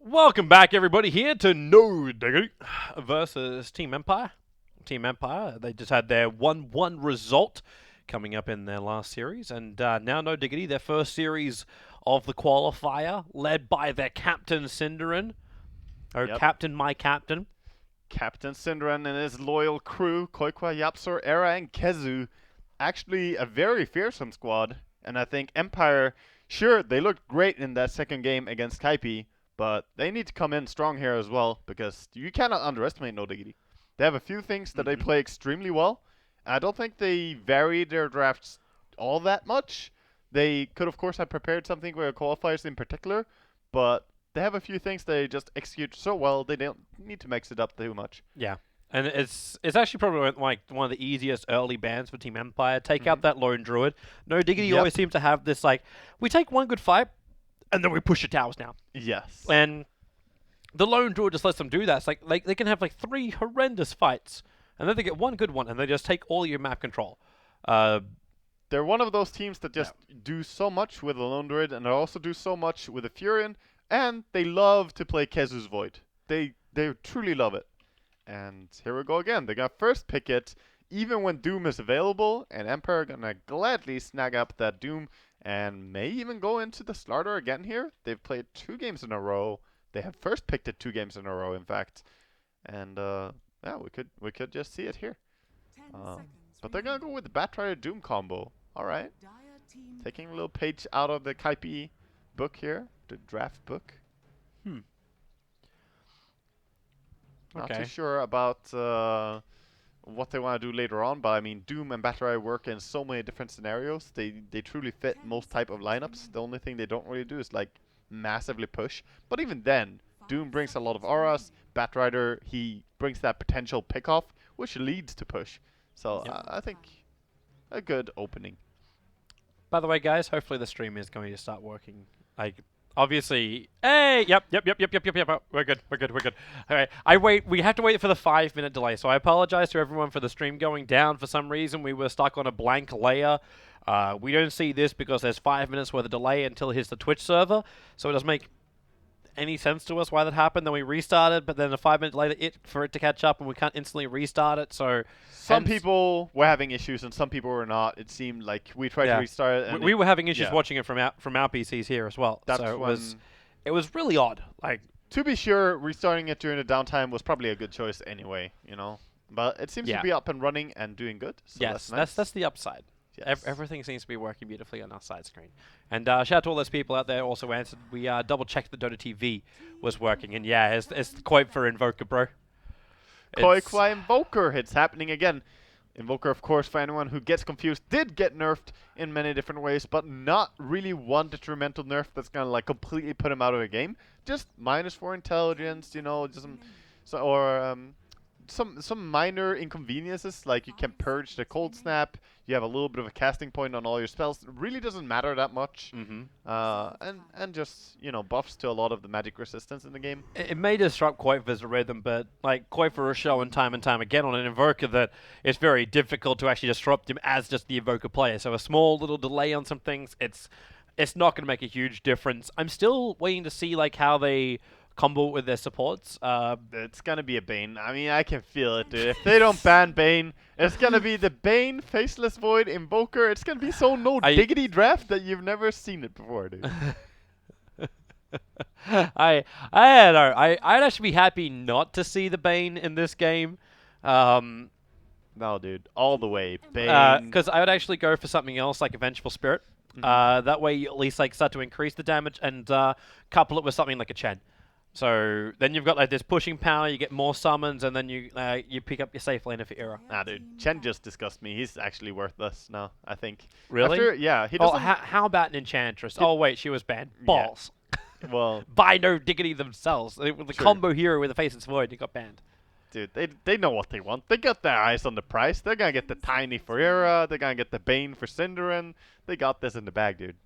Welcome back, everybody, here to No Diggity versus Team Empire. Team Empire, they just had their 1-1 result coming up in their last series, and now No Diggity, their first series of the qualifier, led by their captain, Cinderin. Yep. Captain, my captain. Captain Syndran and his loyal crew, Koikwa, Yapsor, Era, and Kezu. Actually, a very fearsome squad. And I think Empire, sure, they looked great in that second game against Kaipi, but they need to come in strong here as well because you cannot underestimate No Diggity. They have a few things that they play extremely well. I don't think they vary their drafts all that much. They could, of course, have prepared something for qualifiers in particular, but they have a few things they just execute so well they don't need to mix it up too much. Yeah. And it's actually probably like one of the easiest early bans for Team Empire. Take out that lone druid. No Diggity always seems to have this like, we take one good fight, and then we push the towers down. Yes. And the lone druid just lets them do that. It's like they can have like 3 horrendous fights, and then they get one good one, and they just take all your map control. They're one of those teams that just do so much with the lone druid, and they also do so much with the Furion, and they love to play Kezu's Void. They truly love it. And here we go again. They're gonna first pick it, even when Doom is available, and Empire are gonna gladly snag up that Doom, and may even go into the starter again here. They've played 2 games in a row. They have first picked it 2 games in a row, in fact. And yeah, we could just see it here. But they're gonna go with the Batrider Doom combo. All right, taking a little page out of the Kaipi book here, the draft book. Not too sure about what they want to do later on, but I mean, Doom and Batrider work in so many different scenarios. They truly fit most type of lineups. The only thing they don't really do is like massively push. But even then, Doom brings a lot of auras. Batrider, he brings that potential pickoff, which leads to push. So I think a good opening. By the way, guys, hopefully the stream is going to start working. Like, obviously, hey, yep. We're good. All right, we have to wait for the 5-minute delay. So I apologize to everyone for the stream going down. For some reason, we were stuck on a blank layer. We don't see this because there's 5 minutes worth of delay until it hits the Twitch server. So it doesn't make any sense to us why that happened. Then we restarted, but then a 5 minutes later, for it to catch up, and we can't instantly restart it. So some people were having issues, and some people were not. It seemed like we tried to restart it. And we were having issues watching it from our PCs here as well. That's so it was really odd. Like, to be sure, restarting it during the downtime was probably a good choice anyway. You know, but it seems to be up and running and doing good. So yes, that's nice. That's the upside. Yes. Everything seems to be working beautifully on our side screen. And shout out to all those people out there also answered. We double-checked the Dota TV was working. And yeah, it's the quote for Invoker, bro. Koikwa Invoker, it's happening again. Invoker, of course, for anyone who gets confused, did get nerfed in many different ways, but not really one detrimental nerf that's gonna like completely put him out of the game. Just -4 intelligence, you know, just some minor inconveniences, like you can purge the cold snap, you have a little bit of a casting point on all your spells. It really doesn't matter that much. And just, you know, buffs to a lot of the magic resistance in the game. It may disrupt Qualifier rhythm, but like Qualifier is showing time and time again on an Invoker that it's very difficult to actually disrupt him as just the Invoker player. So a small little delay on some things, it's not going to make a huge difference. I'm still waiting to see like how they combo with their supports. It's gonna be a Bane. I mean, I can feel it, dude. If they don't ban Bane, it's gonna be the Bane, Faceless Void, Invoker. It's gonna be so no diggity draft that you've never seen it before, dude. I don't know. I'd actually be happy not to see the Bane in this game. No, dude, all the way, Bane. Because I would actually go for something else like a Vengeful Spirit. That way you at least like start to increase the damage and couple it with something like a Chen. So then you've got like this pushing power, you get more summons, and then you pick up your safe lane of your era. Nah, dude, Chen just disgusts me. He's actually worthless now, I think. Really? Yeah, he doesn't. Oh, how about an Enchantress? Oh wait, she was banned. Balls. Well, by No Diggity themselves. The combo hero with the Faceless Void, got banned. Dude, they know what they want. They got their eyes on the price. They're gonna get the Tiny for Era. They're gonna get the Bane for Cinderin. They got this in the bag, dude.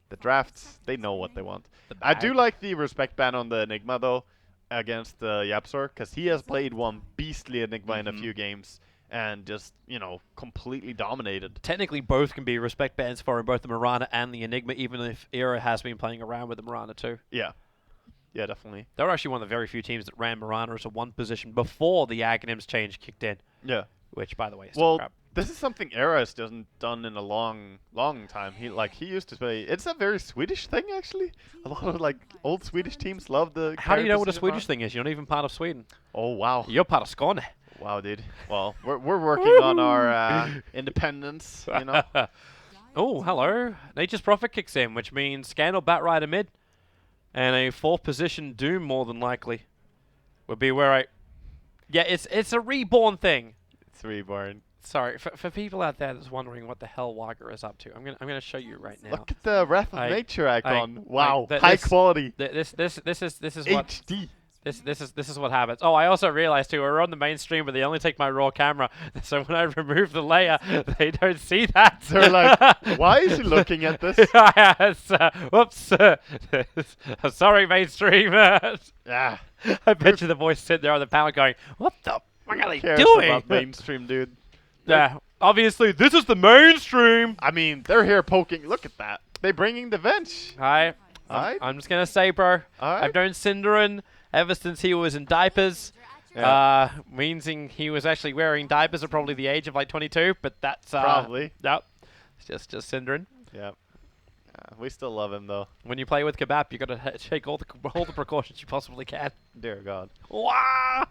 The drafts, they know what they want. I do like the respect ban on the Enigma, though, against Yapsor, because he has played one beastly Enigma in a few games and just, you know, completely dominated. Technically, both can be respect bans for both the Mirana and the Enigma, even if Era has been playing around with the Mirana, too. Yeah. Yeah, definitely. They were actually one of the very few teams that ran Mirana as a 1 position before the Aghanims change kicked in. Yeah. Which, by the way, is still Well, crap. this is something Eras doesn't done in a long time. He used to play. It's a very Swedish thing, actually. A lot of like old Swedish teams love the. How do you know what a position Swedish Mirana. thing is? You're not even part of Sweden. Oh wow. You're part of Skåne. Wow, dude. Well, we're working on our independence, you know. Oh, hello. Nature's Prophet kicks in, which means Scandal Batrider mid. And a 4th position Doom, more than likely, would be where I... Yeah, it's a reborn thing. It's reborn. Sorry, for people out there that's wondering what the hell Wagger is up to, I'm gonna show you right now. Look at the Wrath of Nature icon. Wow, th- high this- quality. This is what HD. This is what happens. Oh, I also realized too, we're on the main stream, but they only take my raw camera. So when I remove the layer, they don't see that. They're like, why is he looking at this? Yes, whoops. I'm sorry, mainstream. Ah, I bet you the voice sitting there on the panel going, "What the fuck are they cares doing?" about mainstream, dude. Yeah, obviously this is the mainstream. I mean, they're here poking. Look at that. They're bringing the bench. Alright, Alright. I'm just gonna say, bro. Alright. I've known Cinderin ever since he was in diapers. Yeah. Meaning he was actually wearing diapers at probably the age of like 22, but that's Probably. Nope. It's just Cinderin. Yeah. We still love him though. When you play with Kebab, you gotta take all the precautions you possibly can. Dear God. Wah!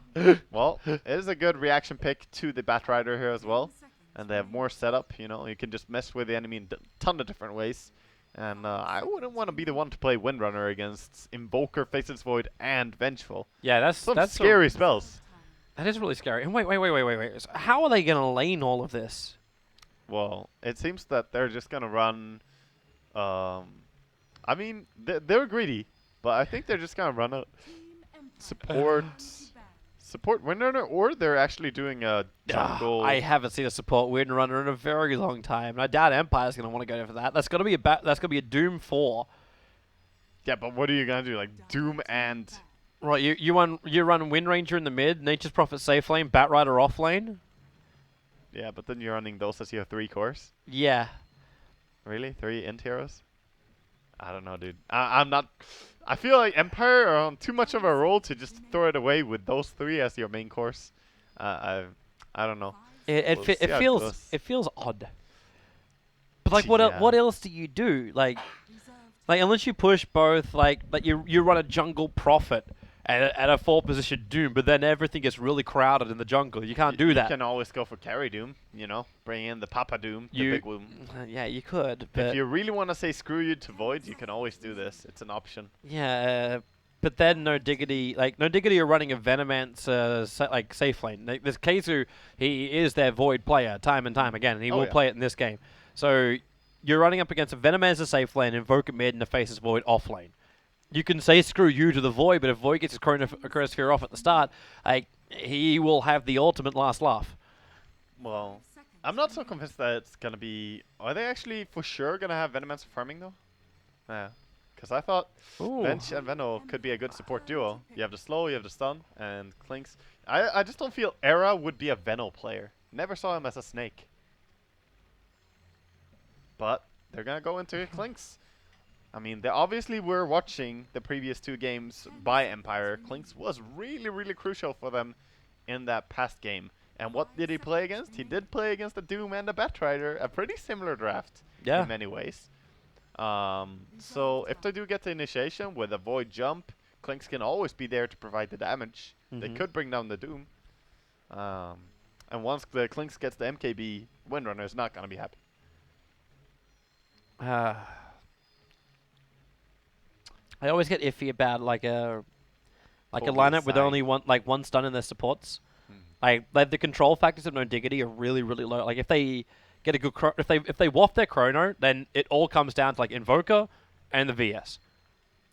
Well, it is a good reaction pick to the Batrider here as well. And they have more setup, you know. You can just mess with the enemy in a ton of different ways. And I wouldn't want to be the one to play Windrunner against Invoker, Faceless Void, and Vengeful. Yeah, that's Scary spells. That is really scary. And wait. So how are they gonna lane all of this? Well, it seems that they're just gonna run. I mean, they're greedy, but I think they're just gonna run a support Windrunner, or they're actually doing a jungle. I haven't seen a support Windrunner in a very long time, and I doubt Empire's gonna want to go for that. That's gonna be a Doom 4. Yeah, but what are you gonna do? Like Doom and Right, you run Wind Ranger in the mid, Nature's Prophet safe lane, Batrider off lane. yeah, but then you're running those as your 3 cores. Yeah. Really, 3 int heroes? I don't know, dude. I'm not. I feel like Empire are on too much of a roll to just throw it away with those 3 as your main course. I don't know. It We'll see how it goes. feels odd. But like, what else do you do? Like unless you push both, like you run a jungle Prophet at a 4 position Doom, but then everything gets really crowded in the jungle. You can't do that. You can always go for carry Doom, you know, bring in the Papa Doom, the big Doom. Yeah, you could. But If you really want to say screw you to Void, you can always do this. It's an option. yeah, but then No Diggity are running a Venomance safe lane. Like, this Keizu, he is their Void player time and time again, and he will play it in this game. So you're running up against a Venomance safe lane, Invoker mid, and a Faceless Void off lane. You can say screw you to the Void, but if Void gets his Chronosphere off at the start, he will have the ultimate last laugh. Well, I'm not so convinced that it's going to be... Are they actually for sure going to have Venomancer farming, though? Yeah. Because I thought Venge and Veno could be a good support duo. You have the slow, you have the stun, and Clinks. I just don't feel Era would be a Veno player. Never saw him as a snake. But they're going to go into Clinks. I mean, they obviously were watching the previous 2 games by Empire. Clinks was really, really crucial for them in that past game. And what did he play against? He did play against the Doom and the Batrider, a pretty similar draft in many ways. So if they do get the initiation with a Void jump, Clinks can always be there to provide the damage. They could bring down the Doom. And once the Clinks gets the MKB, Windrunner is not going to be happy. I always get iffy about like a Totally lineup with side. only one stun in their supports. Like the control factors of No Diggity are really, really low. Like if they get a good if they waft their chrono, then it all comes down to like Invoker and the VS.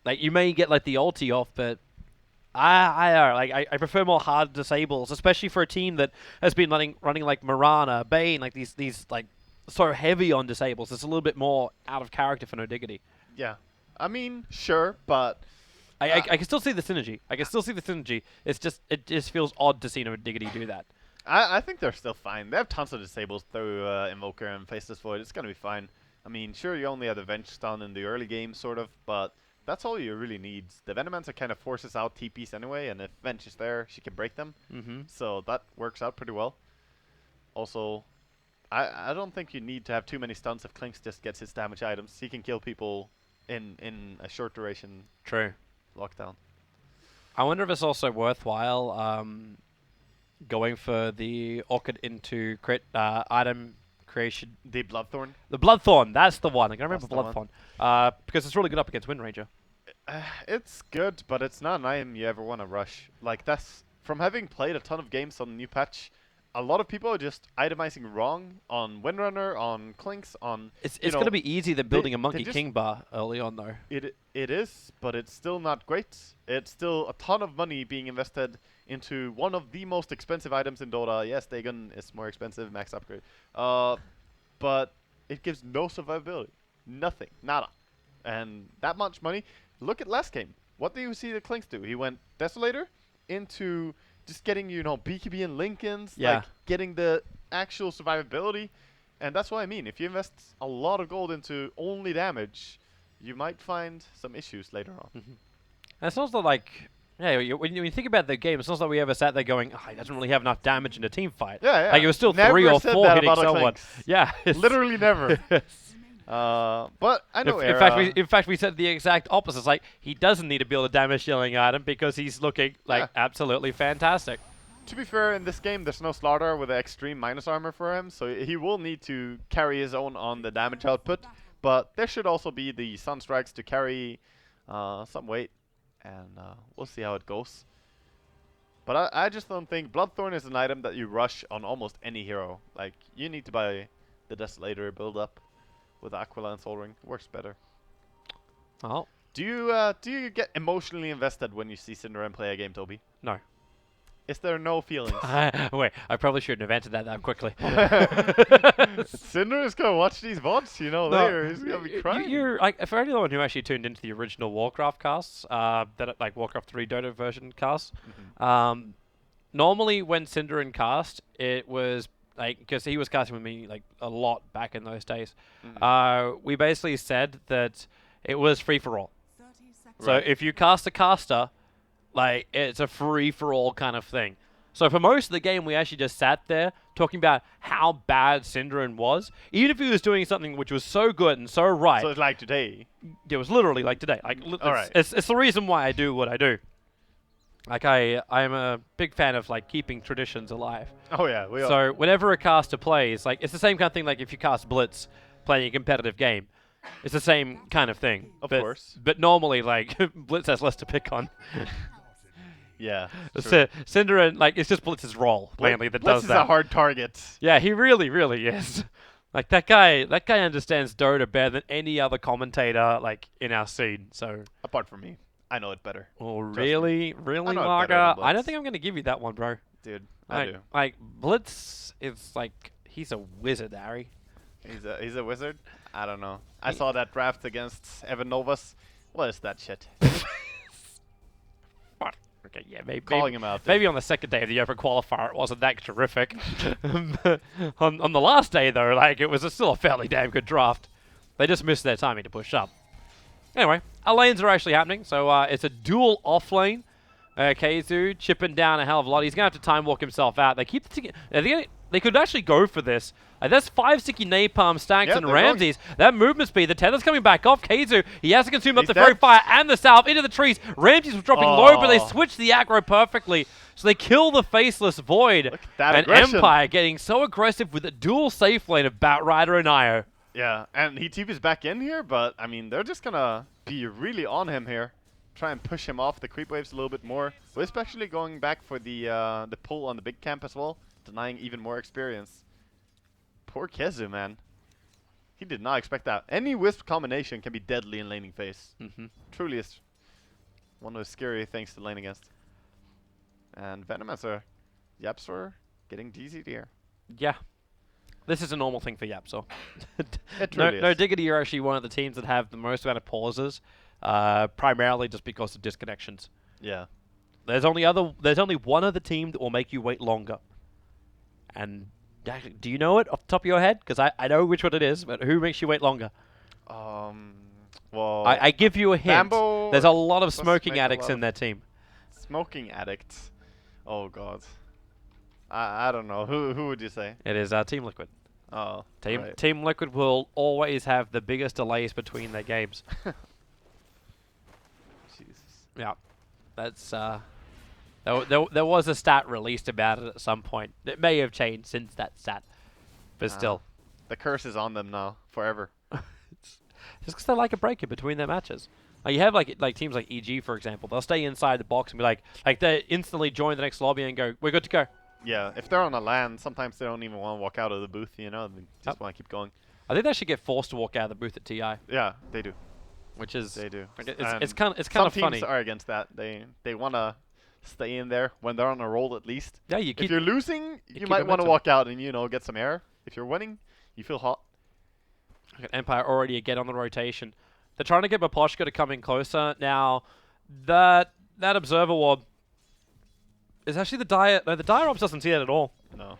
Like you may get like the ulti off, but I prefer more hard disables, especially for a team that has been running like Mirana, Bane, like these like so heavy on disables. It's a little bit more out of character for No Diggity. Yeah. I mean, sure, but... I can still see the synergy. It just feels odd to see No Diggity do that. I think they're still fine. They have tons of disables through Invoker and Faceless Void. It's going to be fine. I mean, sure, you only had the Venge stun in the early game, sort of, but that's all you really need. The Venomancer kind of forces out TPs anyway, and if Venge is there, she can break them. Mm-hmm. So that works out pretty well. Also, I don't think you need to have too many stuns if Clinks just gets his damage items. He can kill people in a short duration True. lockdown. I wonder if it's also worthwhile going for the Orchid into crit item creation. The Bloodthorn. The Bloodthorn, that's the one. I can remember That's the Bloodthorn. Because it's really good up against Wind Ranger. It's good, but it's not an item you ever want to rush. Like, that's from having played a ton of games on the new patch. A lot of people are just itemizing wrong on Windrunner, on Clinks, on. It's going to be easy than building a Monkey just King bar early on, though. It is, but it's still not great. It's still a ton of money being invested into one of the most expensive items in Dota. Yes, Dagon is more expensive, max upgrade. But it gives no survivability. Nothing. Nada. And that much money. Look at last game. What do you see the Clinks do? He went Desolator into just getting, BKB and Lincolns. Yeah. Like, getting the actual survivability. And that's what I mean. If you invest a lot of gold into only damage, you might find some issues later on. And it's also like, yeah, when you think about the game, it's not like we ever sat there going, oh, he doesn't really have enough damage in a team fight. Yeah. Like, it was still Never 3 or said 4 that hitting about a someone. Clinks. Yeah. Literally never. But I know in fact, we said the exact opposite. It's like, he doesn't need to build a damage dealing item because he's looking like absolutely fantastic. To be fair, in this game, there's no Slaughter with extreme minus armor for him, so he will need to carry his own on the damage output. But there should also be the Sunstrikes to carry some weight, and we'll see how it goes. But I just don't think Bloodthorn is an item that you rush on almost any hero. Like, you need to buy the Desolator build up with Aquila and Sol Ring. Works better. Oh. Do you get emotionally invested when you see Cinderin play a game, Toby? No. Is there no feelings? Wait, I probably shouldn't have answered that quickly. Cinder is gonna watch these VODs, later. He's gonna be crying. You're like, for anyone who actually tuned into the original Warcraft casts, like Warcraft 3 Dota version casts, normally when Cinderin cast, it was like, because he was casting with me like a lot back in those days. We basically said that it was free for all. So if you cast a caster, like, it's a free-for-all kind of thing. So for most of the game, we actually just sat there talking about how bad Cinderin was. Even if he was doing something which was so good and so right. So it's like today. It was literally like today. Like, it's the reason why I do what I do. Like, I'm a big fan of, like, keeping traditions alive. Oh, yeah. We So whenever a caster plays, like, it's the same kind of thing like if you cast Blitz playing a competitive game. It's the same kind of thing. Of course. But normally, like, Blitz has less to pick on. Yeah. Cinderin, like, it's just Blitz's role mainly that Blitz does is that. a hard target. Yeah, he really, really is. Like, that guy understands Dota better than any other commentator, like, in our scene. So. Apart from me, I know it better. Oh, really, know it better Marga? than I don't Blitz. think I'm gonna give you that one, bro. Dude, I do. Like, Blitz is like, he's a wizard, Harry. He's a wizard. I don't know. I saw that draft against Evan Novas. What is that shit? Okay, yeah, maybe Calling him out. Maybe on the second day of the Open Qualifier it wasn't that terrific. on the last day though, like, it was still a fairly damn good draft. They just missed their timing to push up. Anyway, our lanes are actually happening, so it's a dual off lane. Keizu chipping down a hell of a lot. He's gonna have to time walk himself out. They keep they could actually go for this. That's 5 sticky napalm stacks and Ramses. That movement speed, the tether's coming back off. Keizu, he has to consume up the fairy fire and the salve into the trees. Ramses was dropping low, but they switched the aggro perfectly. So they kill the Faceless Void. And Empire getting so aggressive with a dual safe lane of Batrider and Io. Yeah, and he TP's back in here, but I mean, they're just gonna be really on him here. Try and push him off the creep waves a little bit more. We're especially going back for the pull on the big camp as well, denying even more experience. Poor Kezu, man. He did not expect that. Any Wisp combination can be deadly in laning phase. Truly is one of the scary things to lane against. And Venomancer, Yapsor getting DZ'd here. Yeah. This is a normal thing for Yapsor. It truly no, is. Diggity are actually one of the teams that have the most amount of pauses, primarily just because of disconnections. Yeah. There's only one other team that will make you wait longer. And actually, do you know it off the top of your head? Because I know which one it is, but who makes you wait longer? Well, I give you a hint. Bambo There's a lot of Must smoking make a addicts lot in of their team. Smoking addicts. Oh god. I don't know. Who would you say? It is Team Liquid. Oh, Team Liquid will always have the biggest delays between their games. Jesus. Yeah, that's there was a stat released about it at some point. It may have changed since that stat, but still. The curse is on them now, forever. It's just because they like a break in between their matches. Like you have like teams like EG, for example. They'll stay inside the box and be like they instantly join the next lobby and go, we're good to go. Yeah, if they're on a LAN, sometimes they don't even want to walk out of the booth, you know, they just want to keep going. I think they should get forced to walk out of the booth at TI. Yeah, they do. Which is They do. it's kind of Some funny. teams are against that. They want to stay in there when they're on a roll at least. Yeah, you keep. If you're losing, you keep might want to momentum. walk out and get some air. If you're winning, you feel hot. Okay, Empire already again on the rotation. They're trying to get Maposhka to come in closer. Now, that observer ward is actually the dire. No, the dire ops doesn't see that at all. No,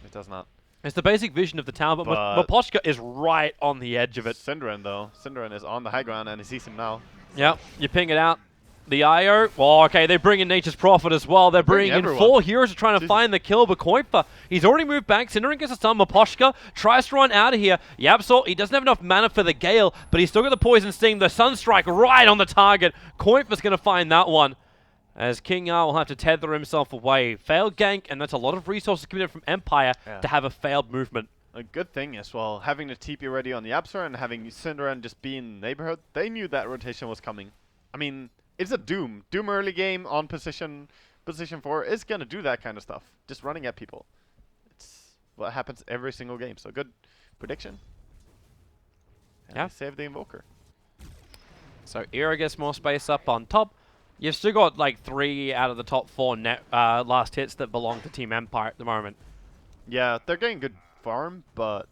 it does not. It's the basic vision of the town, but Maposhka is right on the edge of it. Synderen, though. Synderen is on the high ground, and he sees him now. Yep, you ping it out. The IO, well, okay, they bring in Nature's Prophet as well. They're bringing in everyone. 4 heroes trying to find the kill, but Qualifier, he's already moved back. Synderen gets a stun. Maposhka tries to run out of here. Yapsor, he doesn't have enough mana for the Gale, but he's still got the Poison Sting, the Sunstrike right on the target. Qualifier's going to find that one, as King R will have to tether himself away. Failed gank, and that's a lot of resources committed from Empire to have a failed movement. A good thing as well, having the TP ready on the Apsor and having Synderen just be in the neighborhood, they knew that rotation was coming. I mean, it's a Doom. Doom early game on position 4 is going to do that kind of stuff. Just running at people. It's what happens every single game. So good prediction. And Yeah. they save the Invoker. So Era gets more space up on top. You've still got like 3 out of the top 4 last hits that belong to Team Empire at the moment. Yeah, they're getting good farm, but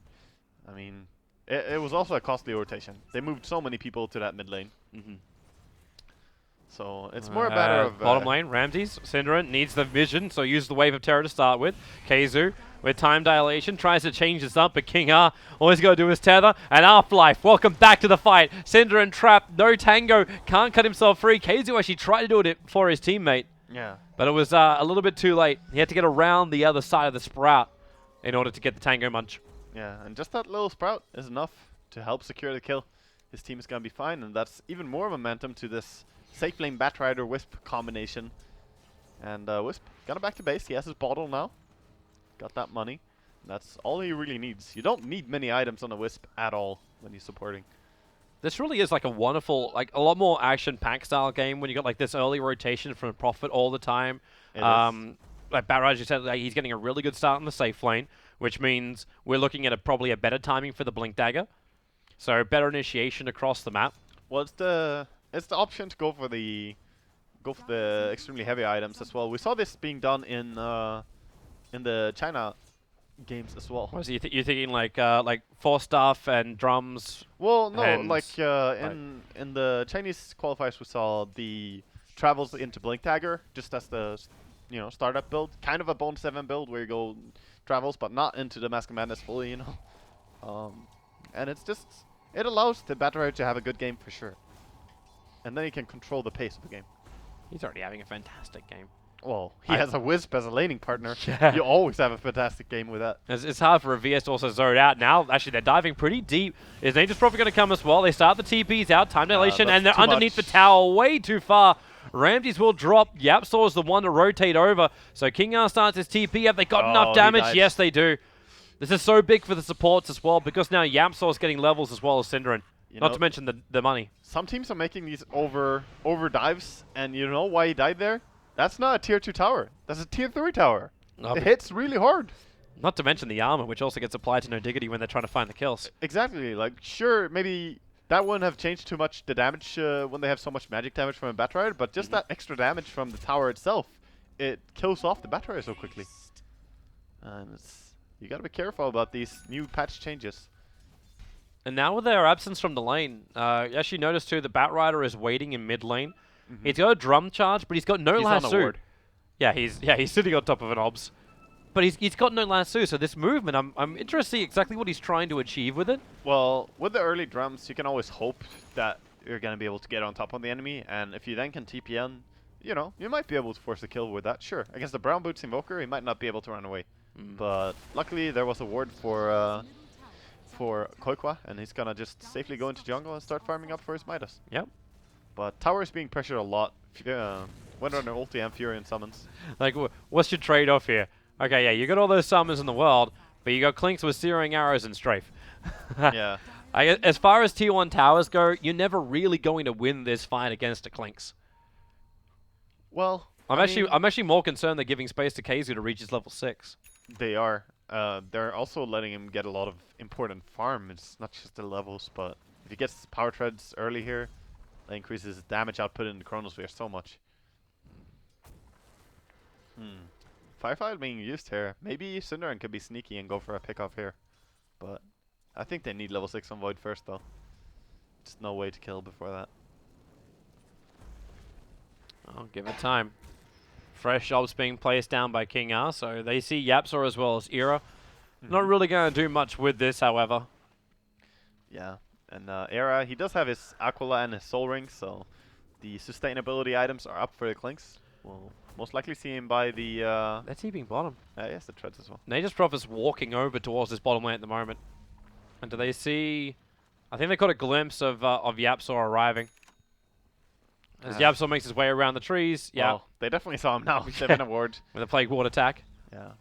I mean, it was also a costly rotation. They moved so many people to that mid lane. So it's more a matter of bottom lane. Ramses, Synderen needs the vision, so use the Wave of Terror to start with. Keizu with time dilation tries to change this up, but King R all he's got to do is tether. And Afterlife, welcome back to the fight. Synderen trapped, no tango, can't cut himself free. Keizu actually tried to do it for his teammate, Yeah. but it was a little bit too late. He had to get around the other side of the sprout in order to get the tango munch. Yeah, and just that little sprout is enough to help secure the kill. His team is going to be fine, and that's even more momentum to this safe lane Batrider Wisp combination. And Wisp got him back to base. He has his bottle now. Got that money. And that's all he really needs. You don't need many items on a Wisp at all when he's supporting. This really is like a wonderful, like a lot more action-packed style game when you got like this early rotation from Prophet all the time. It is. Like Barrage said, like, he's getting a really good start in the safe lane, which means we're looking at probably a better timing for the Blink Dagger. So better initiation across the map. Well, it's the option to go for the extremely heavy items as well. We saw this being done in the China games as well. Was you're thinking like Force Staff and drums? Well, no, and like in the Chinese qualifiers, we saw the travels into Blink Dagger just as the startup build, kind of a Bone 7 build where you go travels, but not into the Mask of Madness fully, and it's just it allows the Batrider to have a good game for sure, and then he can control the pace of the game. He's already having a fantastic game. Well, he has a Wisp as a laning partner. Yeah. You always have a fantastic game with that. It's hard for a VS to also zone out. Now, actually, they're diving pretty deep. Is Nature's Prophet going to come as well? They start the TPs out, time dilation, and they're too underneath much. the tower way too far. Ramses will drop. Yapsor is the one to rotate over. So King R starts his TP. Have they got enough he damage? dies. Yes, they do. This is so big for the supports as well, because now Yapsor is getting levels as well as Synderen. Not to mention the money. Some teams are making these over dives, and you know why he died there? That's not a tier 2 tower. That's a tier 3 tower. It hits really hard. Not to mention the armor, which also gets applied to no Diggity when they're trying to find the kills. Exactly. Like, sure, maybe that wouldn't have changed too much the damage when they have so much magic damage from a Batrider, but just that extra damage from the tower itself, it kills off the Batrider so quickly. And you gotta be careful about these new patch changes. And now with their absence from the lane, you actually notice too the Batrider is waiting in mid lane. He's got a drum charge, but he's got no He's on a lasso. ward. Yeah, he's sitting on top of an obs. But he's got no lasso, so this movement, I'm interested to see exactly what he's trying to achieve with it. Well, with the early drums, you can always hope that you're gonna be able to get on top of the enemy, and if you then can TPN, you know, you might be able to force a kill with that. Sure, against the Brown Boots Invoker, he might not be able to run away, but luckily there was a ward for Koikwa, and he's gonna just safely go into jungle and start farming up for his Midas. Yep. But tower is being pressured a lot. When on an ulti and Fury and summons. Like, what's your trade-off here? Okay, yeah, you got all those summons in the world, but you got Clinks with searing arrows and strafe. Yeah. As far as tier 1 towers go, you're never really going to win this fight against a Clinks. Well, I'm actually more concerned they're giving space to Keizu to reach his level 6. they are. They're also letting him get a lot of important farm. It's not just the levels, but if he gets power treads early here, that increases his damage output in the Chronosphere so much. Firefight being used here. Maybe Cinderin could be sneaky and go for a pickoff here. But I think they need level 6 on Void first, though. Just no way to kill before that. I'll give it time. Fresh jobs being placed down by King R, so they see Yapzor as well as Era. Not really going to do much with this, however. Yeah, and Era, he does have his Aquila and his Soul Ring, so the sustainability items are up for the Clinks. We'll most likely see him by the... They're TPing bottom. yes, the treads as well. Nature's Prophet's walking over towards this bottom lane at the moment. And do they see... I think they caught a glimpse of Yapzor arriving. As Yapzor makes his way around the trees, yeah. Well, they definitely saw him now. 7 award. With a Plague Ward attack. Yeah.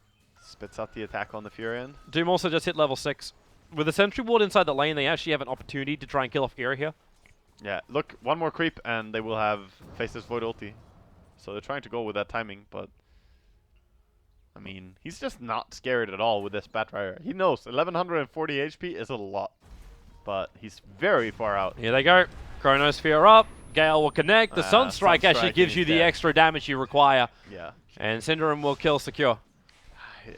Spits out the attack on the Furion. Doom also just hit level 6. With the Sentry Ward inside the lane, they actually have an opportunity to try and kill off Era here. Yeah, look, one more creep and they will have Faceless Void ulti. So they're trying to go with that timing, but... I mean, he's just not scared at all with this Batrider. He knows 1140 HP is a lot. But he's very far out. Here they go. Chronosphere up. Gale will connect. The Sunstrike actually gives you the extra damage you require. Yeah. And Cinderin will kill secure.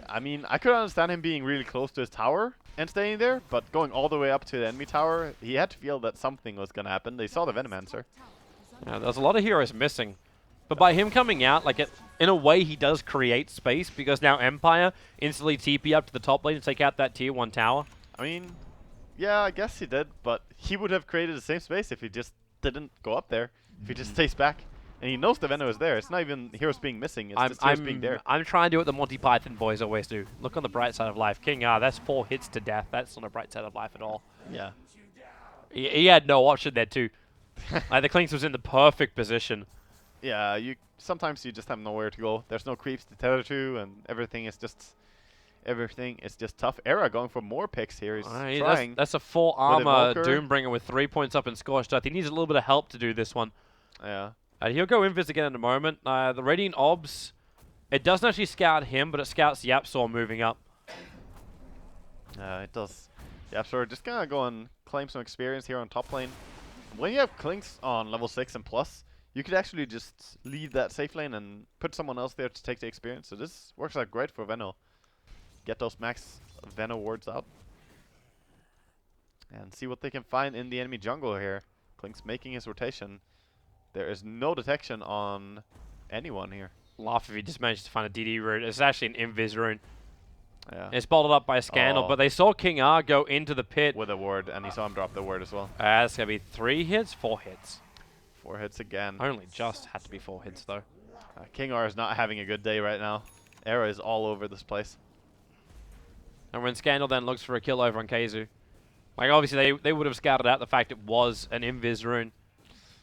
I mean, I could understand him being really close to his tower and staying there, but going all the way up to the enemy tower, he had to feel that something was going to happen. They saw the Venomancer. Yeah, there's a lot of heroes missing. But by him coming out, like in a way, he does create space because now Empire instantly TP up to the top lane to take out that tier 1 tower. I mean, yeah, I guess he did, but he would have created the same space if he just didn't go up there. If he just stays back. And he knows the Venom is there. It's not even heroes being missing. It's just heroes being there. I'm trying to do what the Monty Python boys always do. Look on the bright side of life. King R, that's 4 hits to death. That's not a bright side of life at all. Yeah. He had no option there too. Like the Clinks was in the perfect position. Yeah, sometimes you just have nowhere to go. There's no creeps to tether to, and everything is just tough. Era going for more picks here. He's trying. That's a 4 armor Doombringer with 3 points up in Scorched Earth. He needs a little bit of help to do this one. Yeah. He'll go Invis again in a moment. The Radiant Obs, it doesn't actually scout him, but it scouts Yapzor moving up. It does. Yapzor just gonna go and claim some experience here on top lane. When you have Clinks on level 6 and plus, you could actually just leave that safe lane and put someone else there to take the experience. So this works out great for Veno. Get those max Veno wards out. And see what they can find in the enemy jungle here. Clinks making his rotation. There is no detection on anyone here. Laugh if he just managed to find a DD rune. It's actually an Invis rune. Yeah. It's bolted up by Scandal, but they saw King R go into the pit. With a ward, and he saw him drop the ward as well. That's going to be 3 hits, 4 hits. 4 hits again. Only just had to be 4 hits, though. King R is not having a good day right now. Era is all over this place. And when Scandal then looks for a kill over on Keizu, like obviously they would have scouted out the fact it was an Invis rune.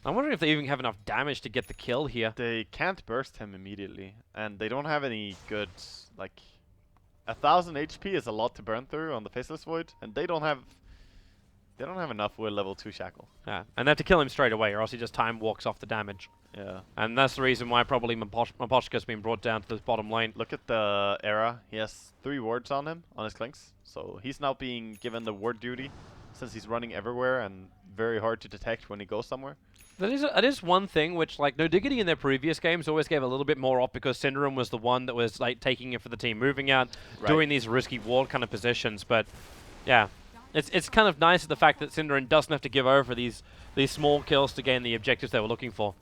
I'm wondering if they even have enough damage to get the kill here. They can't burst him immediately, and they don't have any good, like, 1,000 HP is a lot to burn through on the Faceless Void, and they don't have enough with level 2 Shackle. Yeah, and they have to kill him straight away, or else he just time walks off the damage. Yeah. And that's the reason why probably Mapochka's been brought down to this bottom lane. Look at the Era. He has 3 wards on him, on his Clinks, so he's now being given the ward duty, since he's running everywhere and very hard to detect when he goes somewhere. That is one thing which, like, No Diggity in their previous games always gave a little bit more off because Cinderin was the one that was, like, taking it for the team, moving out, doing these risky ward kind of positions. But, yeah, it's kind of nice the fact that Cinderin doesn't have to give over these small kills to gain the objectives they were looking for.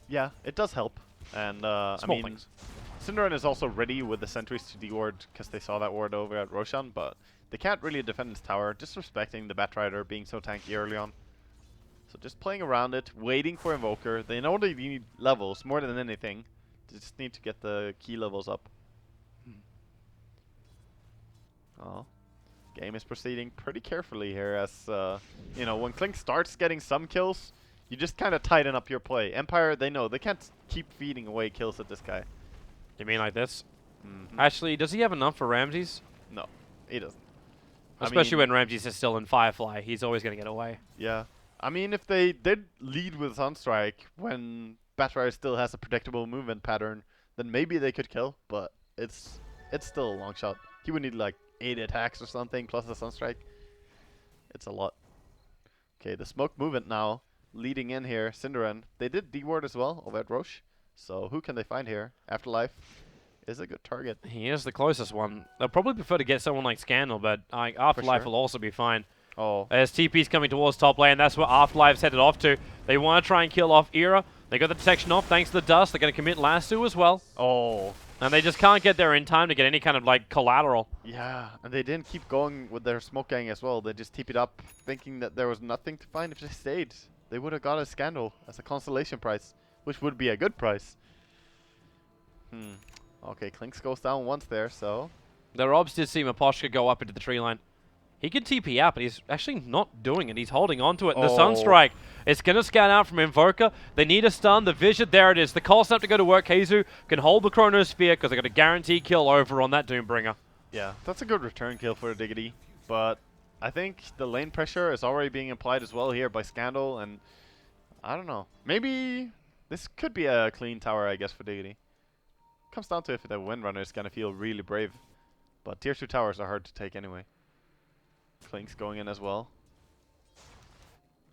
Yeah, it does help. And, I mean, things. Cinderin is also ready with the sentries to de-ward because they saw that ward over at Roshan, but they can't really defend his tower, disrespecting the Batrider being so tanky early on. So just playing around it, waiting for Invoker. They know they need levels more than anything. They just need to get the key levels up. Oh, game is proceeding pretty carefully here as, you know, when Clinks starts getting some kills, you just kind of tighten up your play. Empire, they know they can't keep feeding away kills at this guy. You mean like this? Mm-hmm. Actually, does he have enough for Ramses? No, he doesn't. Especially when Ramses is still in Firefly, he's always going to get away. Yeah. I mean, if they did lead with Sunstrike when Batrider still has a predictable movement pattern, then maybe they could kill, but it's still a long shot. He would need like 8 attacks or something plus the Sunstrike. It's a lot. Okay, the smoke movement now leading in here. Cinderan. They did D-ward as well over at Roche. So who can they find here? Afterlife is a good target. He is the closest one. They'll probably prefer to get someone like Scandal, but Afterlife sure. will also be fine. Oh. As TP's coming towards top lane, that's where Afterlife's headed off to. They want to try and kill off Era. They got the detection off thanks to the dust. They're going to commit Lasso as well. Oh. And they just can't get there in time to get any kind of like collateral. Yeah, and they didn't keep going with their smoke gang as well. They just TP'd up thinking that there was nothing to find. If they stayed, they would have got a Scandal as a consolation prize, which would be a good price. Okay, Clinks goes down once there, so... The Robs did see Maposhka go up into the tree line. He can TP out, but he's actually not doing it. He's holding on to it. The Sunstrike is going to scan out from Invoker. They need a stun. The Vision, there it is. The Call Snap to go to work. Heizu can hold the Chronosphere because they got a guaranteed kill over on that Doombringer. Yeah, that's a good return kill for Diggity, but I think the lane pressure is already being applied as well here by Scandal, and I don't know. Maybe this could be a clean tower, I guess, for Diggity. Comes down to if the Windrunner is going to feel really brave, but tier 2 towers are hard to take anyway. Clinks going in as well.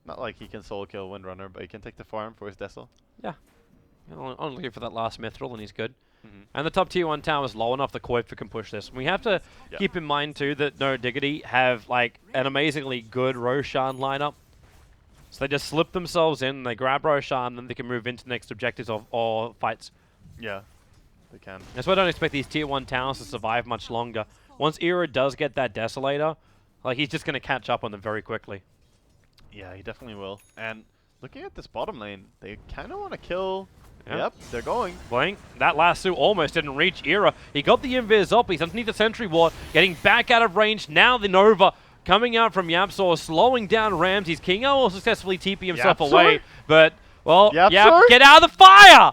Not like he can solo kill Windrunner, but he can take the farm for his Dessel. Yeah. Only for that last Mithril, and he's good. And the top tier 1 tower is low enough that Qualifier can push this. We have to keep in mind, too, that No Diggity have like an amazingly good Roshan lineup. So they just slip themselves in, they grab Roshan, then they can move into next objectives or fights. Yeah, they can. That's why I don't expect these tier 1 towers to survive much longer. Once Era does get that Desolator, like he's just going to catch up on them very quickly. Yeah, he definitely will. And looking at this bottom lane, they kind of want to kill... Yeah. Yep, they're going. Blink. That lasso almost didn't reach Era. He got the invis up. He's underneath the sentry ward, getting back out of range. Now the Nova coming out from Yapsor, slowing down Ramses. Kingo will successfully TP himself away. But, well, Yap, get out of the fire!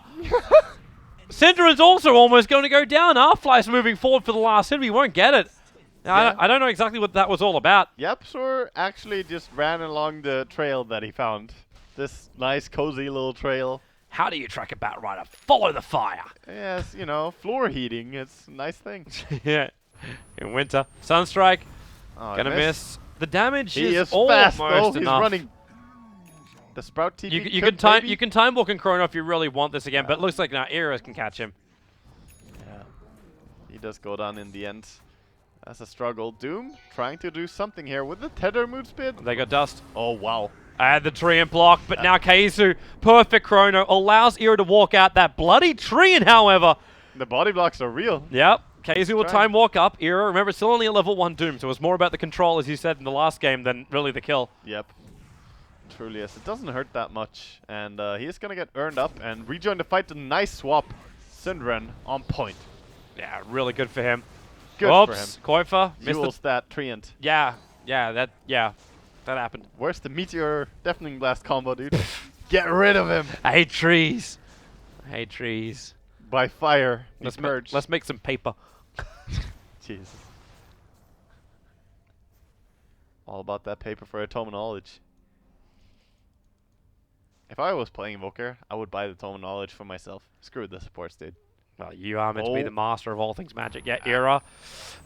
Cinderan's also almost going to go down. Half-Life's moving forward for the last hit. We won't get it. Now, I don't know exactly what that was all about. Yapsor actually just ran along the trail that he found. This nice, cozy little trail. How do you track a Batrider? Follow the fire. Yes, you know, floor heating. It's a nice thing. Yeah. In winter. Sunstrike. Oh, Gonna miss. The damage he is fast, almost though. He's enough. running. The Sprout TP You can time walk and Chrono if you really want this again, but it looks like now Eras can catch him. Yeah. He does go down in the end. That's a struggle. Doom trying to do something here with the tether mood speed. They got dust. Oh, wow. The tree and block, but now Keizu, perfect Chrono, allows Era to walk out that bloody tree, and however... The body blocks are real. Yep, Keizu will time walk up. Era, remember, it's still only a level 1 Doom, so it's more about the control, as you said in the last game, than really the kill. Yep. Truly is. It doesn't hurt that much, and he is going to get earned up and rejoin the fight. A nice swap. Syndren on point. Yeah, really good for him. Good for him. Koifa missed Fuels that treant. Yeah, that happened. Where's the Meteor Deafening Blast combo, dude? Get rid of him! I hate trees. I hate trees. By fire. Let's make some paper. Jesus. All about that paper for Tome of Knowledge. If I was playing Invoker, I would buy the Tome of Knowledge for myself. Screw the supports, dude. Well, you are meant to be the master of all things magic. Yeah, Era.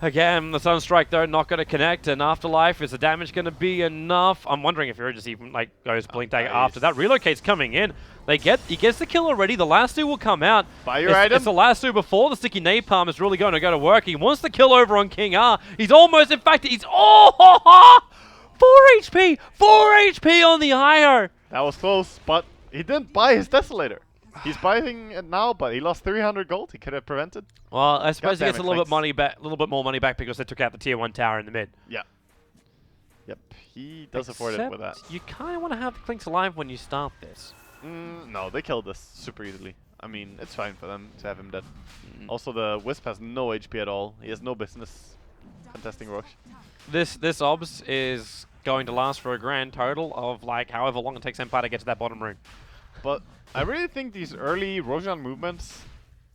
Again, the Sunstrike, though, not going to connect. And Afterlife, is the damage going to be enough? I'm wondering if Era just even like goes Blink Dagger after that. Relocate's coming in. He gets the kill already. The last two will come out. Buy your item. It's the last two before the Sticky Napalm is really going to go to work. He wants the kill over on King R. He's almost, in fact, he's... Oh! 4 HP! 4 HP on the IO! That was close, but he didn't buy his Desolator. He's buying it now, but he lost 300 gold. He could have prevented. Well, I suppose he gets a little Clinks. bit more money back because they took out the tier 1 tower in the mid. Yeah. Yep, he does afford it with that. Except you kind of want to have the Clinks alive when you start this. No, they killed this super easily. I mean, it's fine for them to have him dead. Mm. Also, the Wisp has no HP at all. He has no business contesting Rosh. This obs is going to last for a grand total of like however long it takes Empire to get to that bottom rune. But I really think these early Roshan movements,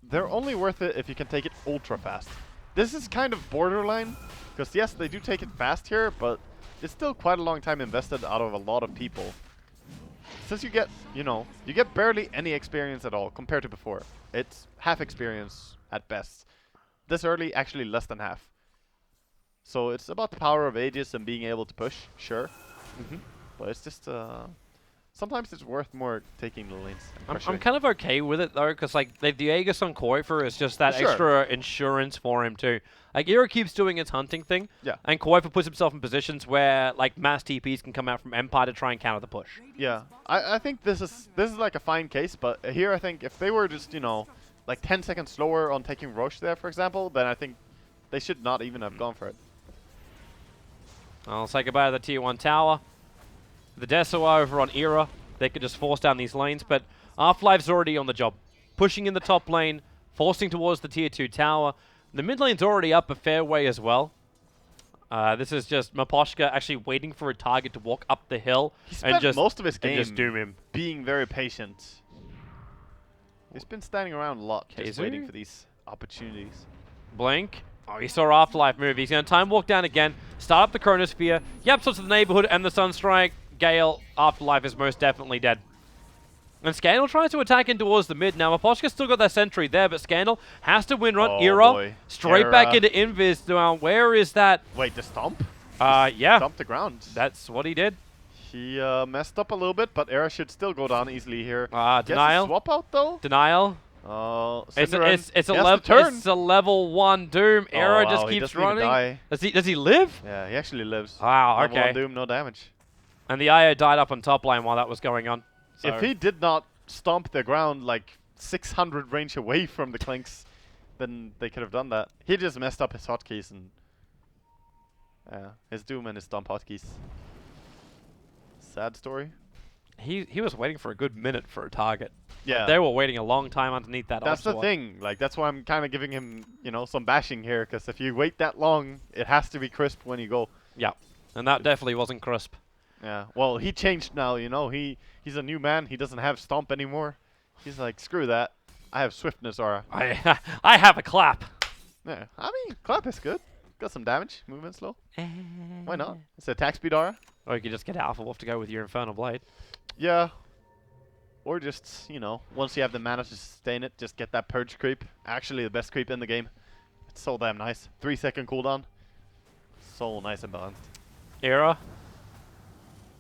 they're only worth it if you can take it ultra fast. This is kind of borderline, because yes, they do take it fast here, but it's still quite a long time invested out of a lot of people. Since you get, you get barely any experience at all compared to before. It's half experience at best. This early, actually less than half. So it's about the power of Aegis and being able to push, sure. But it's just, sometimes it's worth more taking the lanes. I'm kind of okay with it though, because like the Aegis on Qualifier is just that Sure. extra insurance for him too. Like Era keeps doing its hunting thing, Yeah. and Qualifier puts himself in positions where like mass TPs can come out from Empire to try and counter the push. Yeah, I think this is like a fine case, but here I think if they were just, like 10 seconds slower on taking Roche there, for example, then I think they should not even have gone for it. I'll say goodbye to the tier 1 tower. The Deso over on Era, they could just force down these lanes, but Afterlife's already on the job. Pushing in the top lane, forcing towards the tier 2 tower. The mid lane's already up a fair way as well. This is just Maposhka actually waiting for a target to walk up the hill He spent and just most of his game just doom him. being very patient. He's been standing around a lot, just Kaiser? waiting for these opportunities. Blink. Oh, he saw Afterlife move. He's going to time walk down again, start up the Chronosphere. Yep, so to the neighborhood and the Sunstrike. Gale, Afterlife is most definitely dead. And Scandal tries to attack in towards the mid. Now, Maposhka's still got that sentry there, but Scandal has to win run. Oh, Era boy. straight Era. back into Invis. Now, where is that? Wait, the stomp? Yeah, Stomp the ground. that's what he did. He messed up a little bit, but Era should still go down easily here. Denial. Gets a swap out though. Denial. It's a level 1 Doom. Era just Oh, he keeps doesn't even running. die. Does he live? Yeah, he actually lives. Wow, Level one okay. Doom, no damage. And the IO died up on top lane while that was going on. So If he did not stomp the ground like 600 range away from the Clinks, then they could have done that. He just messed up his hotkeys and his Doom and his stomp hotkeys. Sad story. he was waiting for a good minute for a target. Yeah. They were waiting a long time underneath that. That's the Ocelot. thing. Like that's why I'm kind of giving him, some bashing here, because if you wait that long, it has to be crisp when you go. Yeah, and that definitely wasn't crisp. Yeah. Well, he changed now. He's a new man. He doesn't have stomp anymore. He's like, screw that. I have swiftness aura. I have a clap. Yeah. I mean, clap is good. Got some damage. Movement slow. Why not? It's attack speed aura. Or you could just get Alpha Wolf to go with your Infernal Blade. Yeah. Or just, once you have the mana to sustain it, just get that purge creep. Actually, the best creep in the game. It's so damn nice. 3-second cooldown. So nice and balanced. Era.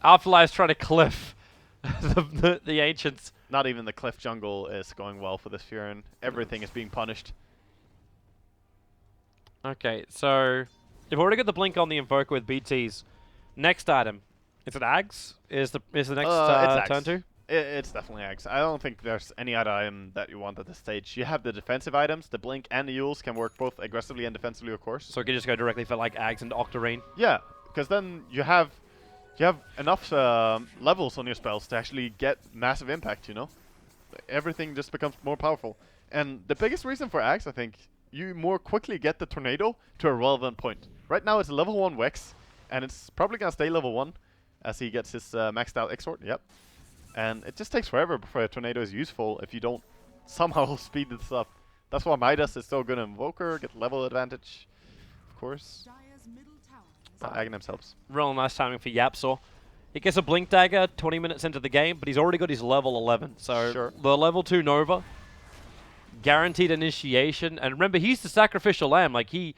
Afterlife's trying to cliff the Ancients. Not even the cliff jungle is going well for this Furin. Everything is being punished. Okay, so you've already got the blink on the Invoker with BTs. Next item. Is it Ags? Is the next It's Ags. turn to? It's definitely Ags. I don't think there's any other item that you want at this stage. You have the defensive items. The blink and the Yules can work both aggressively and defensively, of course. So we could just go directly for like Ags and Octarine. Yeah, because then you have enough levels on your spells to actually get massive impact, Everything just becomes more powerful. And the biggest reason for Axe, I think, you more quickly get the Tornado to a relevant point. Right now it's a level 1 Wex, and it's probably going to stay level 1 as he gets his maxed out Exort, yep. And it just takes forever before a Tornado is useful if you don't somehow speed this up. That's why Midas is so good in Invoker, get level advantage, of course. Aghanim's helps. Real nice timing for Yapsaw. He gets a Blink Dagger 20 minutes into the game, but he's already got his level 11. So Sure. the level 2 Nova, guaranteed initiation. And remember, he's the sacrificial lamb. He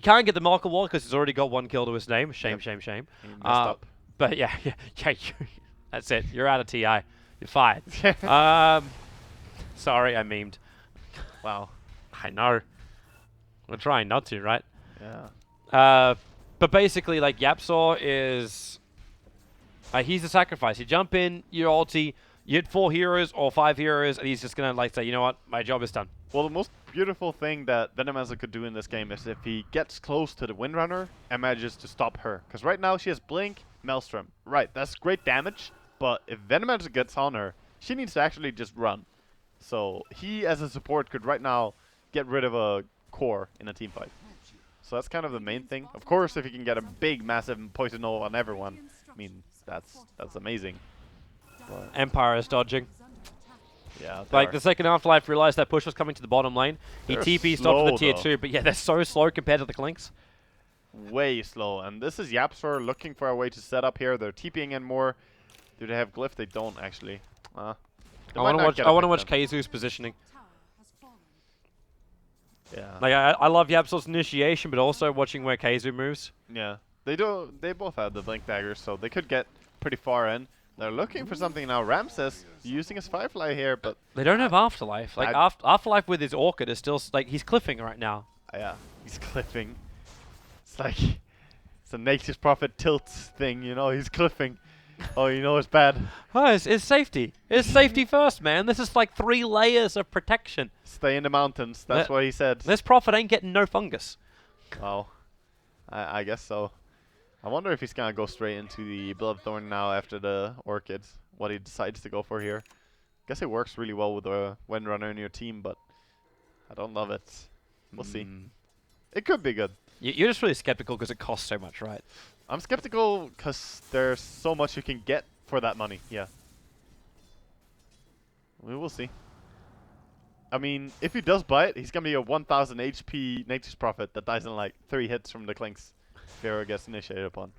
can't get the Malka Wall because he's already got 1 kill to his name. Shame, Yep. shame, shame. He messed up. But yeah, that's it. You're out of TI. You're fired. Sorry, I memed. Wow. I know. We're trying not to, right? Yeah. But basically, like, Yapsaw is... he's the sacrifice. You jump in, you ulti, You hit 4 heroes or 5 heroes, and he's just gonna like say, you know what, my job is done. Well, the most beautiful thing that Venomancer could do in this game is if he gets close to the Windrunner and manages to stop her. Because right now she has Blink, Maelstrom. Right, that's great damage, but if Venomancer gets on her, she needs to actually just run. So he, as a support, could right now get rid of a core in a team fight. So that's kind of the main thing. Of course, if he can get a big, massive poison nova on everyone, I mean, that's amazing. But Empire is dodging. yeah, Like, the second Afterlife realized that push was coming to the bottom lane. He They're TP stopped for the tier slow, 2, but yeah, they're so slow compared to the Clinks. way slow. And this is Yapsor looking for a way to set up here. They're TPing in more. Do they have glyph? They don't actually. I want to watch Keizu's positioning. Yeah. Like, I love Yapsor's initiation, but also watching where Keizu moves. Yeah. They do. They both have the blink daggers, so they could get pretty far in. They're looking for something now. Ramses using his Firefly here, but They don't have Afterlife. Like, Afterlife with his Orchid is still, like, he's cliffing right now. yeah, he's cliffing. It's like it's a Nature's Prophet tilt thing, you know. He's cliffing. Oh, you know it's bad. Oh, it's safety. It's safety first, man. This is like 3 layers of protection. Stay in the mountains. That's what he said. This Prophet ain't getting no fungus. Oh, I guess so. I wonder if he's gonna go straight into the Bloodthorn now after the Orchids. What he decides to go for here. Guess it works really well with a Windrunner in your team, but I don't love it. We'll see. It could be good. You're just really skeptical because it costs so much, right? I'm skeptical because there's so much you can get for that money. Yeah. We will see. I mean, if he does buy it, he's gonna be a 1000 HP Nature's Prophet that dies in like 3 hits from the Clinks. If he ever gets initiated upon.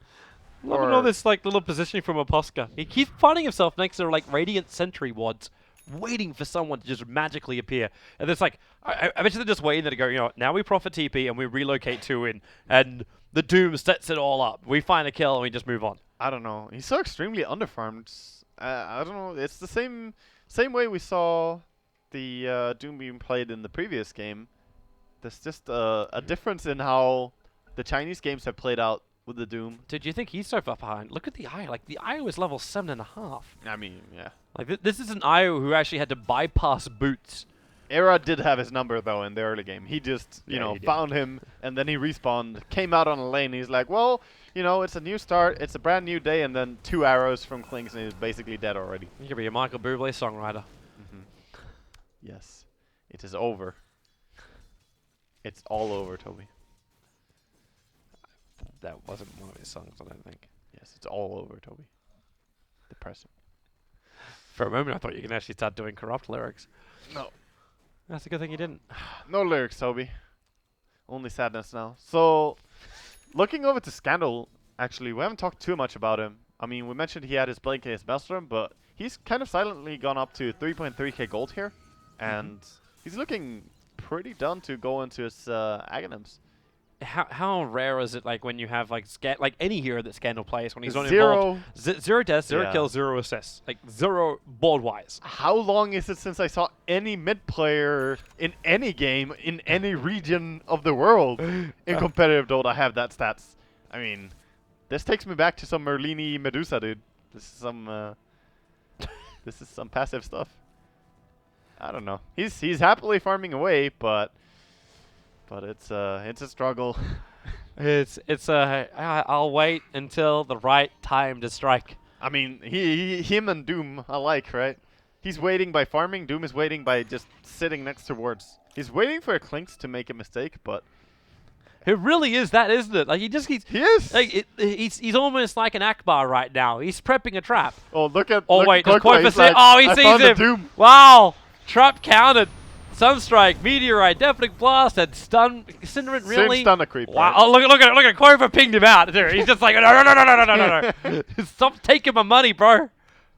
Loving all this like little positioning from Aposka. He keeps finding himself next to like Radiant Sentry wads, waiting for someone to just magically appear. And it's like, I bet you they're just waiting there to go, you know, now we profit TP and we relocate 2 in, and the Doom sets it all up. We find a kill and we just move on. I don't know. He's so extremely underfarmed. I don't know. It's the same way we saw the Doom being played in the previous game. There's just a difference in how the Chinese games have played out with the Doom. Dude, you think he's so far behind? Look at the IO. Like, the IO is level 7.5. I mean, yeah. Like, this is an IO who actually had to bypass boots. Era did have his number, though, in the early game. He just, you know, found him, and then he respawned, came out on a lane. He's like, well, you know, it's a new start. It's a brand new day, and then 2 arrows from Clinks, and he's basically dead already. You could be a Michael Bublé songwriter. Yes. It is over. It's all over, Toby. That wasn't one of his songs, I don't think. Yes, it's all over, Toby. Depressing. For a moment, I thought you could actually start doing corrupt lyrics. No. That's a good thing you didn't. No lyrics, Toby. Only sadness now. So, looking over to Scandal, actually, we haven't talked too much about him. I mean, we mentioned he had his Blink and his Maelstrom, but he's kind of silently gone up to 3.3k gold here. And he's looking pretty done to go into his Aghanims. How rare is it, like, when you have, like, any hero that Scandal plays when he's not Zero. involved? 0 deaths, 0 kills, 0 assists. Like, 0 board-wise. How long is it since I saw any mid player in any game in any region of the world in competitive Dota have that stats? I mean, this takes me back to some Merlini Medusa, dude. This is some this is some passive stuff. I don't know. He's happily farming away, but it's a struggle. I'll wait until the right time to strike. I mean, him and Doom alike, right? He's waiting by farming. Doom is waiting by just sitting next to wards. He's waiting for a Clinks to make a mistake, but it really is that, isn't it? Like, he is. Like, he's almost like an Akbar right now. He's prepping a trap. Oh, look at. Oh, look, wait, look does Qualifier like, oh, he I sees found him. Doom. Wow. Trap counted. Sunstrike, Meteorite, Deafening Blast, and Stun. Incinerant, really? Same stun a creep. Wow. Right? Oh, look at Qualifier pinged him out. Dude, he's just like, no. Stop taking my money, bro.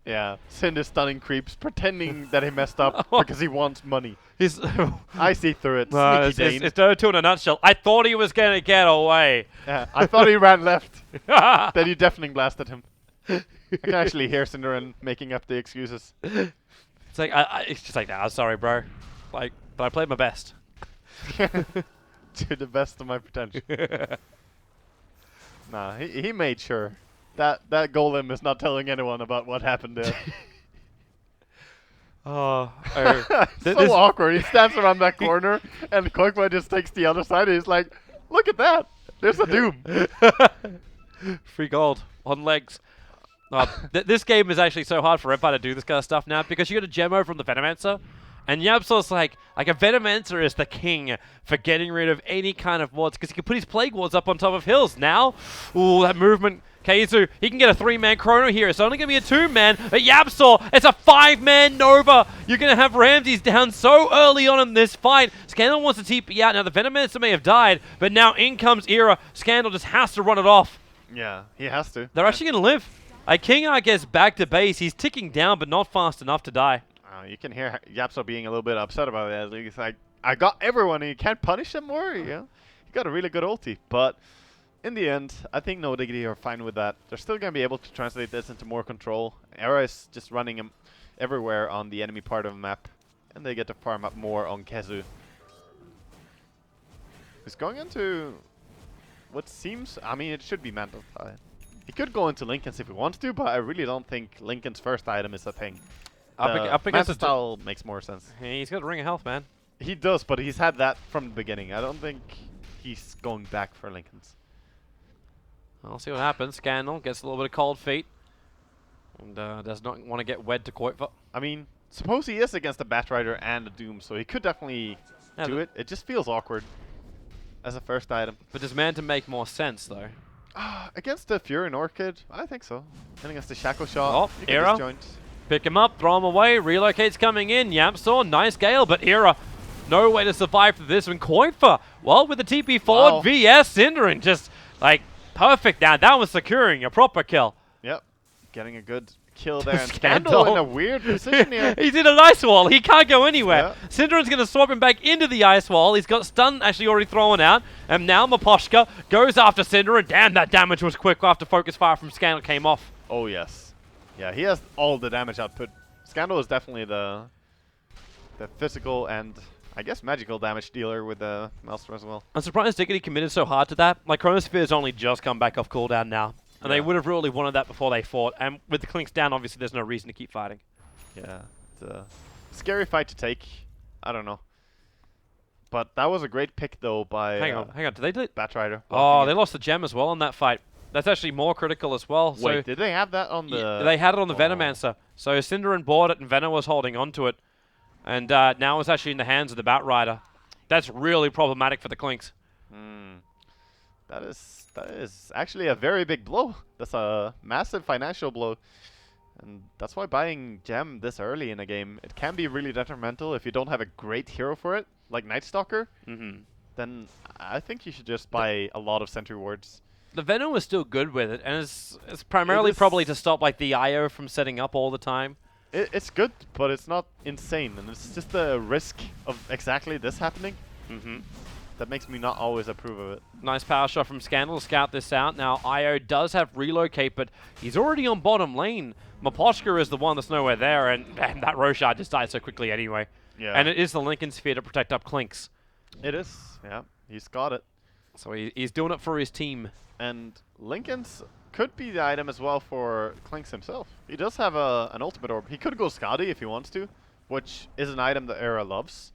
Yeah, Cinder stunning creeps, pretending that he messed up because he wants money. I see through it. It's Dota 2 in a nutshell. I thought he was going to get away. Yeah, I thought he ran left. Then you deafening blasted him. I can actually hear Cinderin making up the excuses. It's like, it's just like, nah, sorry, bro. Like, but I played my best. To the best of my potential. Nah, he made sure. That golem is not telling anyone about what happened there. Oh, So awkward. He stands around that corner, and Qualifier just takes the other side. And he's like, "Look at that! There's a Doom." Free gold on legs. This game is actually so hard for Empire to do this kind of stuff now because you got a Gemo from the Venomancer, and Yapsor's like a Venomancer is the king for getting rid of any kind of wards because he can put his Plague Wards up on top of hills. Now, ooh, that movement. Keizu, he can get a 3-man Chrono here. It's only going to be a 2-man, but Yapsor, it's a 5-man Nova. You're going to have Ramses down so early on in this fight. Scandal wants to TP out. Now, the Venomancer may have died, but now in comes Era. Scandal just has to run it off. Yeah, he has to. They're actually going to live. King Art gets back to base. He's ticking down, but not fast enough to die. You can hear Yapso being a little bit upset about it. He's like, I got everyone, and you can't punish them more? You know? He got a really good ulti, but in the end, I think No Diggity are fine with that. They're still going to be able to translate this into more control. Era is just running him everywhere on the enemy part of the map, and they get to farm up more on Kezu. He's going into what seems, I mean, it should be Mantle Tide. He could go into Lincoln's if he wants to, but I really don't think Lincoln's first item is a thing. Up against style makes more sense. He's got a Ring of Health, man. He does, but he's had that from the beginning. I don't think he's going back for Lincoln's. I'll see what happens. Scandal gets a little bit of cold feet and does not want to get wed to Qualifier. I mean, suppose he is against a Batrider and a Doom, so he could definitely do it. It just feels awkward as a first item. But does Manta make more sense, though? Against the Fury and Orchid, I think so. And against the Shackle Shot, oh, Era. Pick him up, throw him away, relocate's coming in. Yapsor, nice Gale, but Era, no way to survive through this one. Qualifier, well, with the TP forward, VS Cinderin, just like perfect now. That was securing a proper kill. Yep, getting a good kill there. And Scandal in a weird position here. He's in an ice wall. He can't go anywhere. Yeah. Cinderin's going to swap him back into the ice wall. He's got stun actually already thrown out. And now Maposhka goes after Cinderin. Damn, that damage was quick after Focus Fire from Scandal came off. Oh, yes. Yeah, he has all the damage output. Scandal is definitely the physical and, I guess, magical damage dealer with the Maelstrom as well. I'm surprised Diggity committed so hard to that. Like, Chronosphere's only just come back off cooldown now. And they would have really wanted that before they fought. And with the Clinks down, obviously, there's no reason to keep fighting. Yeah, it's a scary fight to take. I don't know. But that was a great pick, though, by Hang on. Did they do it? Batrider. Oh, they lost the gem as well in that fight. That's actually more critical as well. Wait, so did they have that on the... Yeah, they had it on the Venomancer. So Cinderin bought it, and Venom was holding onto it. And now it's actually in the hands of the Batrider. That's really problematic for the Clinks. That is actually a very big blow. That's a massive financial blow. And that's why buying gem this early in a game, it can be really detrimental if you don't have a great hero for it, like Night Stalker. Then I think you should just buy a lot of Sentry Wards. The Venom was still good with it, and it's primarily probably to stop like the IO from setting up all the time. It's good, but it's not insane, and it's just the risk of exactly this happening that makes me not always approve of it. Nice power shot from Scandal to scout this out. Now IO does have relocate, but he's already on bottom lane. Maposhka is the one that's nowhere there, and that Roshan just died so quickly anyway. Yeah. And it is the Lincoln Sphere to protect up Clinks. It is, yeah. He's got it. So he's doing it for his team. And Lincoln's could be the item as well for Clinks himself. He does have an ultimate orb. He could go Skadi if he wants to, which is an item that Era loves.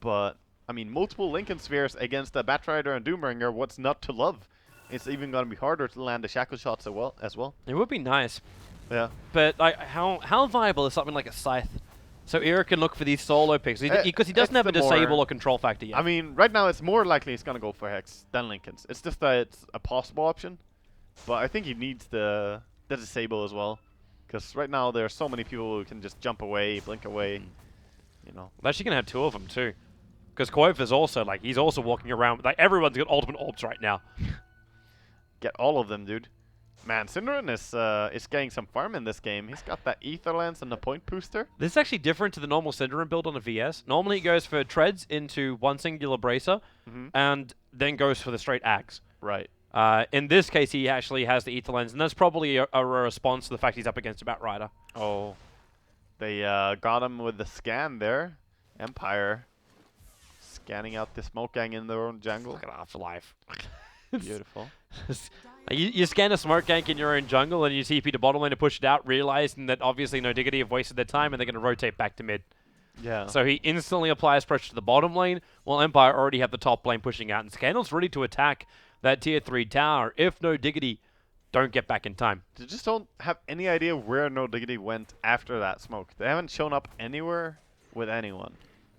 But, I mean, multiple Lincoln Spheres against a Batrider and Doombringer, what's not to love? It's even going to be harder to land the Shackle Shots as well. It would be nice. Yeah. But like, how viable is something like a Scythe? So Era can look for these solo picks, because he doesn't have a disable or control factor yet. I mean, right now it's more likely he's going to go for Hex than Lincoln's. It's just that it's a possible option. But I think he needs the disable as well. Because right now there are so many people who can just jump away, blink away, you know. Well, actually, can have two of them too. Because Qualifier also, like, he's also walking around, like, everyone's got ultimate orbs right now. Get all of them, dude. Man, Cinderin is getting some farm in this game. He's got that Ether Lance and the Point Booster. This is actually different to the normal Cinderin build on a VS. Normally it goes for treads into one singular bracer, and then goes for the straight axe. Right. In this case, he actually has the Ether Lens, and that's probably a response to the fact he's up against a Batrider. Oh. They got him with the scan there. Empire. Scanning out the smoke gang in their own jungle. Look at Afterlife. Beautiful. Like, you scan a smoke gank in your own jungle and you TP to bottom lane to push it out, realizing that obviously no Diggity have wasted their time and they're going to rotate back to mid. Yeah. So he instantly applies pressure to the bottom lane, while Empire already have the top lane pushing out. And Scandal's ready to attack that tier 3 tower if no Diggity don't get back in time. They just don't have any idea where No Diggity went after that smoke. They haven't shown up anywhere with anyone.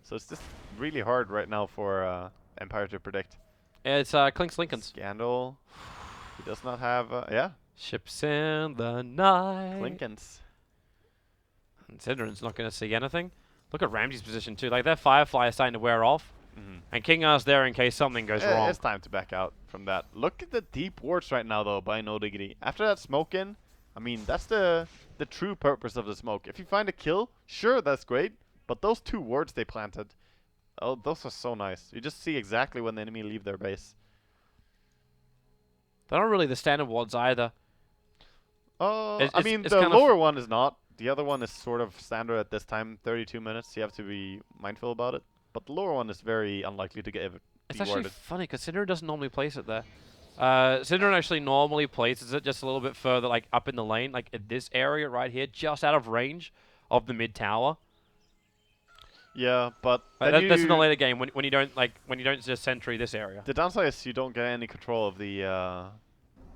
So it's just really hard right now for Empire to predict. It's Clinks Lincolns. Scandal. He does not have, yeah. Ships in the night. Lincolns. And Sidran's not going to see anything. Look at Ramsey's position too. Like, their Firefly is starting to wear off. And King R's there in case something goes wrong. It's time to back out from that. Look at the deep wards right now, though, by No Diggity. After that smoke in, I mean, that's the true purpose of the smoke. If you find a kill, sure, that's great. But those 2 wards they planted, oh, those are so nice. You just see exactly when the enemy leave their base. They're not really the standard wards either. I mean, the lower one is not. The other one is sort of standard at this time, 32 minutes. You have to be mindful about it. But the lower one is very unlikely to get It's actually funny because Syndra doesn't normally place it there. Syndra actually normally places it just a little bit further, like up in the lane, like in this area right here, just out of range of the mid tower. Yeah, but that's in the later game when you don't just sentry this area. The downside is you don't get any control of the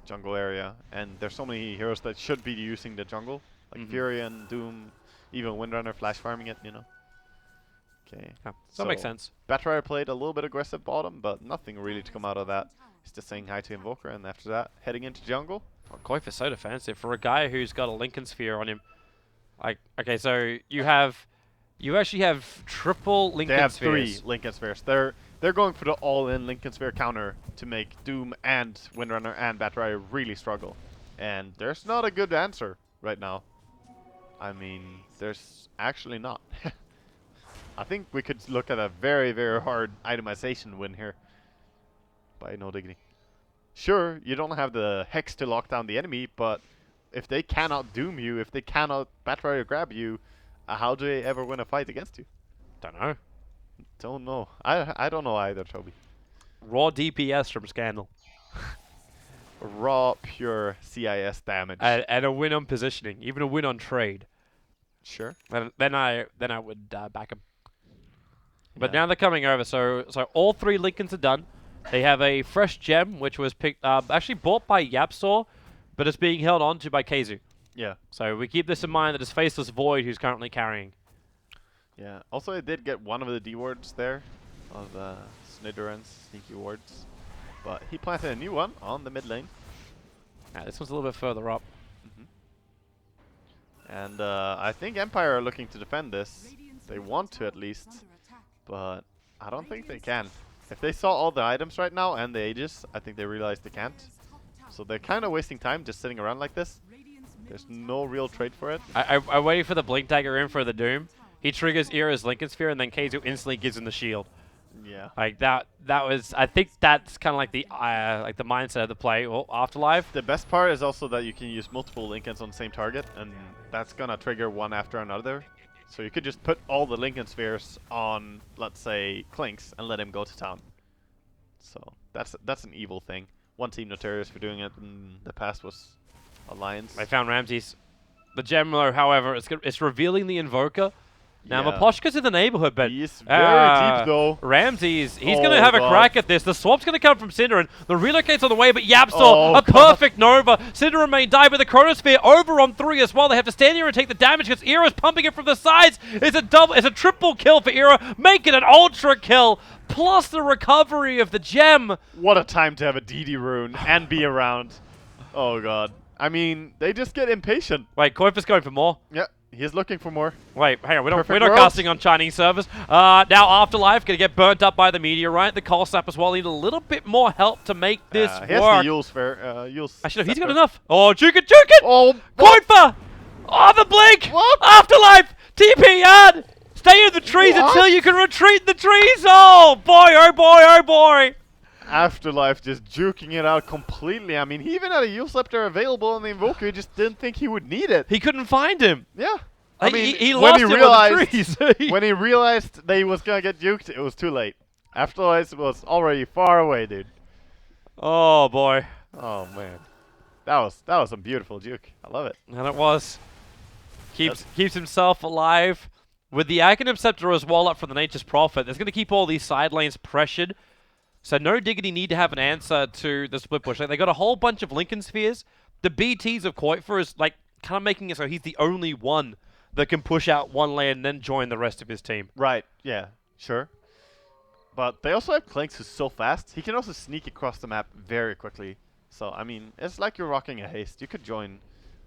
jungle area, and there's so many heroes that should be using the jungle, like Fury and Doom, even Windrunner flash farming it, you know. Okay. Yeah, that makes sense. Batrier played a little bit aggressive bottom, but nothing really to come out of that. He's just saying hi to Invoker, and after that, heading into jungle. Oh, Coif is so defensive for a guy who's got a Lincoln Sphere on him. Like, okay, so you actually have triple Lincoln Spheres. They have 3 Lincoln Spheres. They're going for the all-in Lincoln Sphere counter to make Doom and Windrunner and Batrier really struggle. And there's not a good answer right now. I mean, there's actually not. I think we could look at a very, very hard itemization win here by No Diggity. Sure, you don't have the Hex to lock down the enemy, but if they cannot Doom you, if they cannot Batrier grab you, how do they ever win a fight against you? Don't know. Don't know. I don't know either, Toby. Raw DPS from Scandal. Raw, pure CIS damage. And a win on positioning, even a win on trade. Sure. Then I would back him. But now they're coming over, so all 3 Lincolns are done. They have a fresh gem, which was actually bought by Yapsaw, but it's being held on to by Keizu. Yeah. So we keep this in mind that it's Faceless Void who's currently carrying. Yeah. Also, I did get one of the D wards there, of Snideran's sneaky wards, but he planted a new one on the mid lane. Yeah, this one's a little bit further up. And I think Empire are looking to defend this. They want to at least, but I don't think they can. If they saw all the items right now and the Aegis, I think they realize they can't. So they're kind of wasting time just sitting around like this. There's no real trade for it. I waited for the Blink Dagger in for the Doom. He triggers Era's Lincoln Sphere, and then Keizu instantly gives him the shield. Yeah. Like that was. I think that's kind of like the mindset of the play. Well, Afterlife. The best part is also that you can use multiple Lincolns on the same target, and that's gonna trigger one after another. So you could just put all the Lincoln Spheres on, let's say, Clinks, and let him go to town. So that's an evil thing. One team notorious for doing it in the past was Alliance. I found Ramsey's. The gem, though, however, it's revealing the Invoker. Now, Yeah. Maposhka's in the neighborhood, but He is very deep, though. Ramsey's, he's Oh, going to have a God. crack at this. The swap's going to come from Cinderin. The relocate's on the way, but Yapsaw, Oh, a perfect Nova. Cinderin may die, but the Chronosphere over on 3 as well. They have to stand here and take the damage because Era's pumping it from the sides. It's a triple kill for Era, making an ultra kill, plus the recovery of the gem. What a time to have a DD rune and be around. Oh, God. I mean, they just get impatient. Wait, Koifa's going for more. Yeah, he's looking for more. Wait, hang on, we're not Perfect world. casting on Chinese servers. Now Afterlife gonna get burnt up by the meteorite. The Coal Snap as well need a little bit more help to make this He has work. the Yule sphere. Actually, no, he's got enough. Oh, juke it! Oh, Koifa! Oh, the blink! What? Afterlife! TP yard! Stay in the trees What? until you can retreat in the trees! Oh boy, oh boy, oh boy! Afterlife just juking it out completely. I mean, he even had a Yule Scepter available on the Invoker. He just didn't think he would need it. He couldn't find him. Yeah. I Like, mean, he when lost he him realized, on the trees. when he realized that he was gonna get juked, it was too late. Afterlife was already far away, dude. Oh boy. Oh man. That was a beautiful juke. I love it. And it was. Keeps himself alive. With the Aghanim Scepter as well up for the Nature's Prophet, there's going to keep all these side lanes pressured. So no Diggity need to have an answer to the split push. Like, they got a whole bunch of Lincoln Spheres. The BTs of Qualifier is like kind of making it so he's the only one that can push out one lane and then join the rest of his team. Right. Yeah. Sure. But they also have Clinks who's so fast. He can also sneak across the map very quickly. So I mean, it's like you're rocking a haste. You could join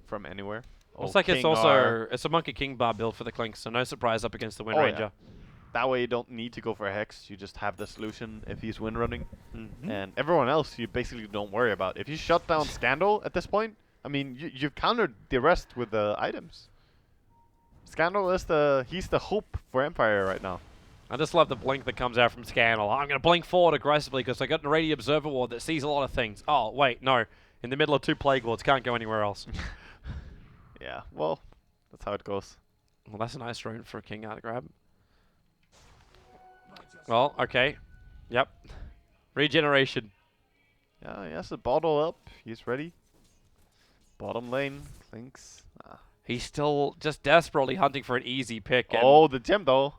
from anywhere. Looks like it's also it's a Monkey King bar build for the Clinks, so no surprise up against the Wind Ranger. Yeah. That way you don't need to go for a Hex. You just have the solution if he's wind running. Mm-hmm. And everyone else you basically don't worry about. If you shut down Scandal at this point, I mean, you've countered the rest with the items. Scandal is he's the hope for Empire right now. I just love the blink that comes out from Scandal. I'm going to blink forward aggressively because I got an Radiant Observer Ward that sees a lot of things. Oh, wait, no. In the middle of 2 Plague Lords, can't go anywhere else. Yeah, well, that's how it goes. Well, that's a nice rune for a King out to grab. Well, okay. Yep. Regeneration. Yeah, he has the bottle up. He's ready. Bottom lane, Clinks. He's still just desperately hunting for an easy pick. Oh, the gem though.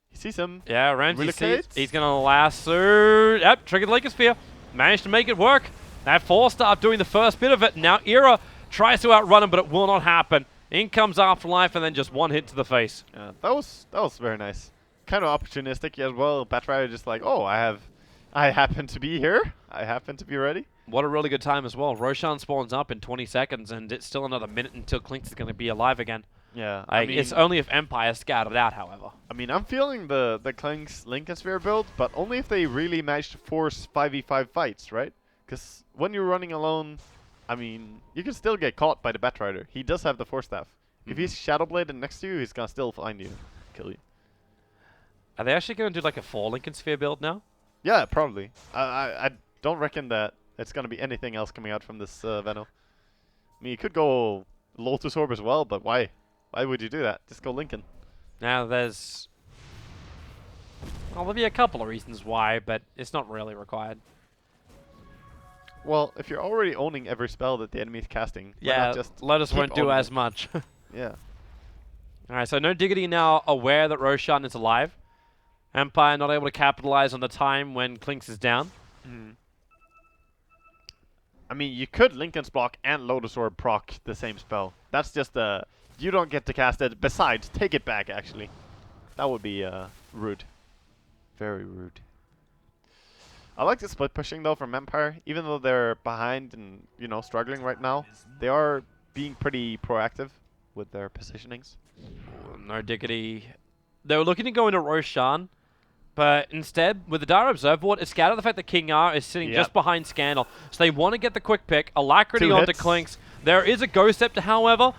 He sees him. Yeah, Ramsey sees. Relocates. He's going to lasso. Yep, triggered the Lycosphere. Managed to make it work. That 4-star doing the first bit of it. Now Era tries to outrun him, but it will not happen. In comes Afterlife, and then just one hit to the face. Yeah, that was very nice. Kind of opportunistic as well. Batrider just like, oh, I happen to be here. I happen to be ready. What a really good time as well. Roshan spawns up in 20 seconds, and it's still another minute until Clinks is going to be alive again. Yeah, I mean, it's only if Empire scouted out, however. I mean, I'm feeling the Clinks Lincoln Sphere build, but only if they really manage to force 5v5 fights, right? Because when you're running alone, I mean, you can still get caught by the Batrider. He does have the Force Staff. If he's Shadowbladed next to you, he's going to still find you, kill you. Are they actually going to do like a 4 Lincoln Sphere build now? Yeah, probably. I don't reckon that it's going to be anything else coming out from this Veno. I mean, you could go Lotus Orb as well, but why? Why would you do that? Just go Lincoln. Now there's... Well, there'll be a couple of reasons why, but it's not really required. Well, if you're already owning every spell that the enemy is casting, why yeah, not just Lotus keep won't do owning as it? much. Yeah. Alright, so no Diggity now aware that Roshan is alive. Empire not able to capitalize on the time when Clinks is down. I mean, you could Lincoln's block and Lotus Orb proc the same spell. That's just you don't get to cast it. Besides, take it back, actually. That would be rude. Very rude. I like the split pushing, though, from Empire. Even though they're behind and, you know, struggling right now, they are being pretty proactive with their positionings. No Diggity. They were looking to go into Roshan, but instead, with the Dire Observer Board, it scouted the fact that King R is sitting just behind Scandal. So they want to get the quick pick. Alacrity onto Clinks. There is a Ghost Scepter, however,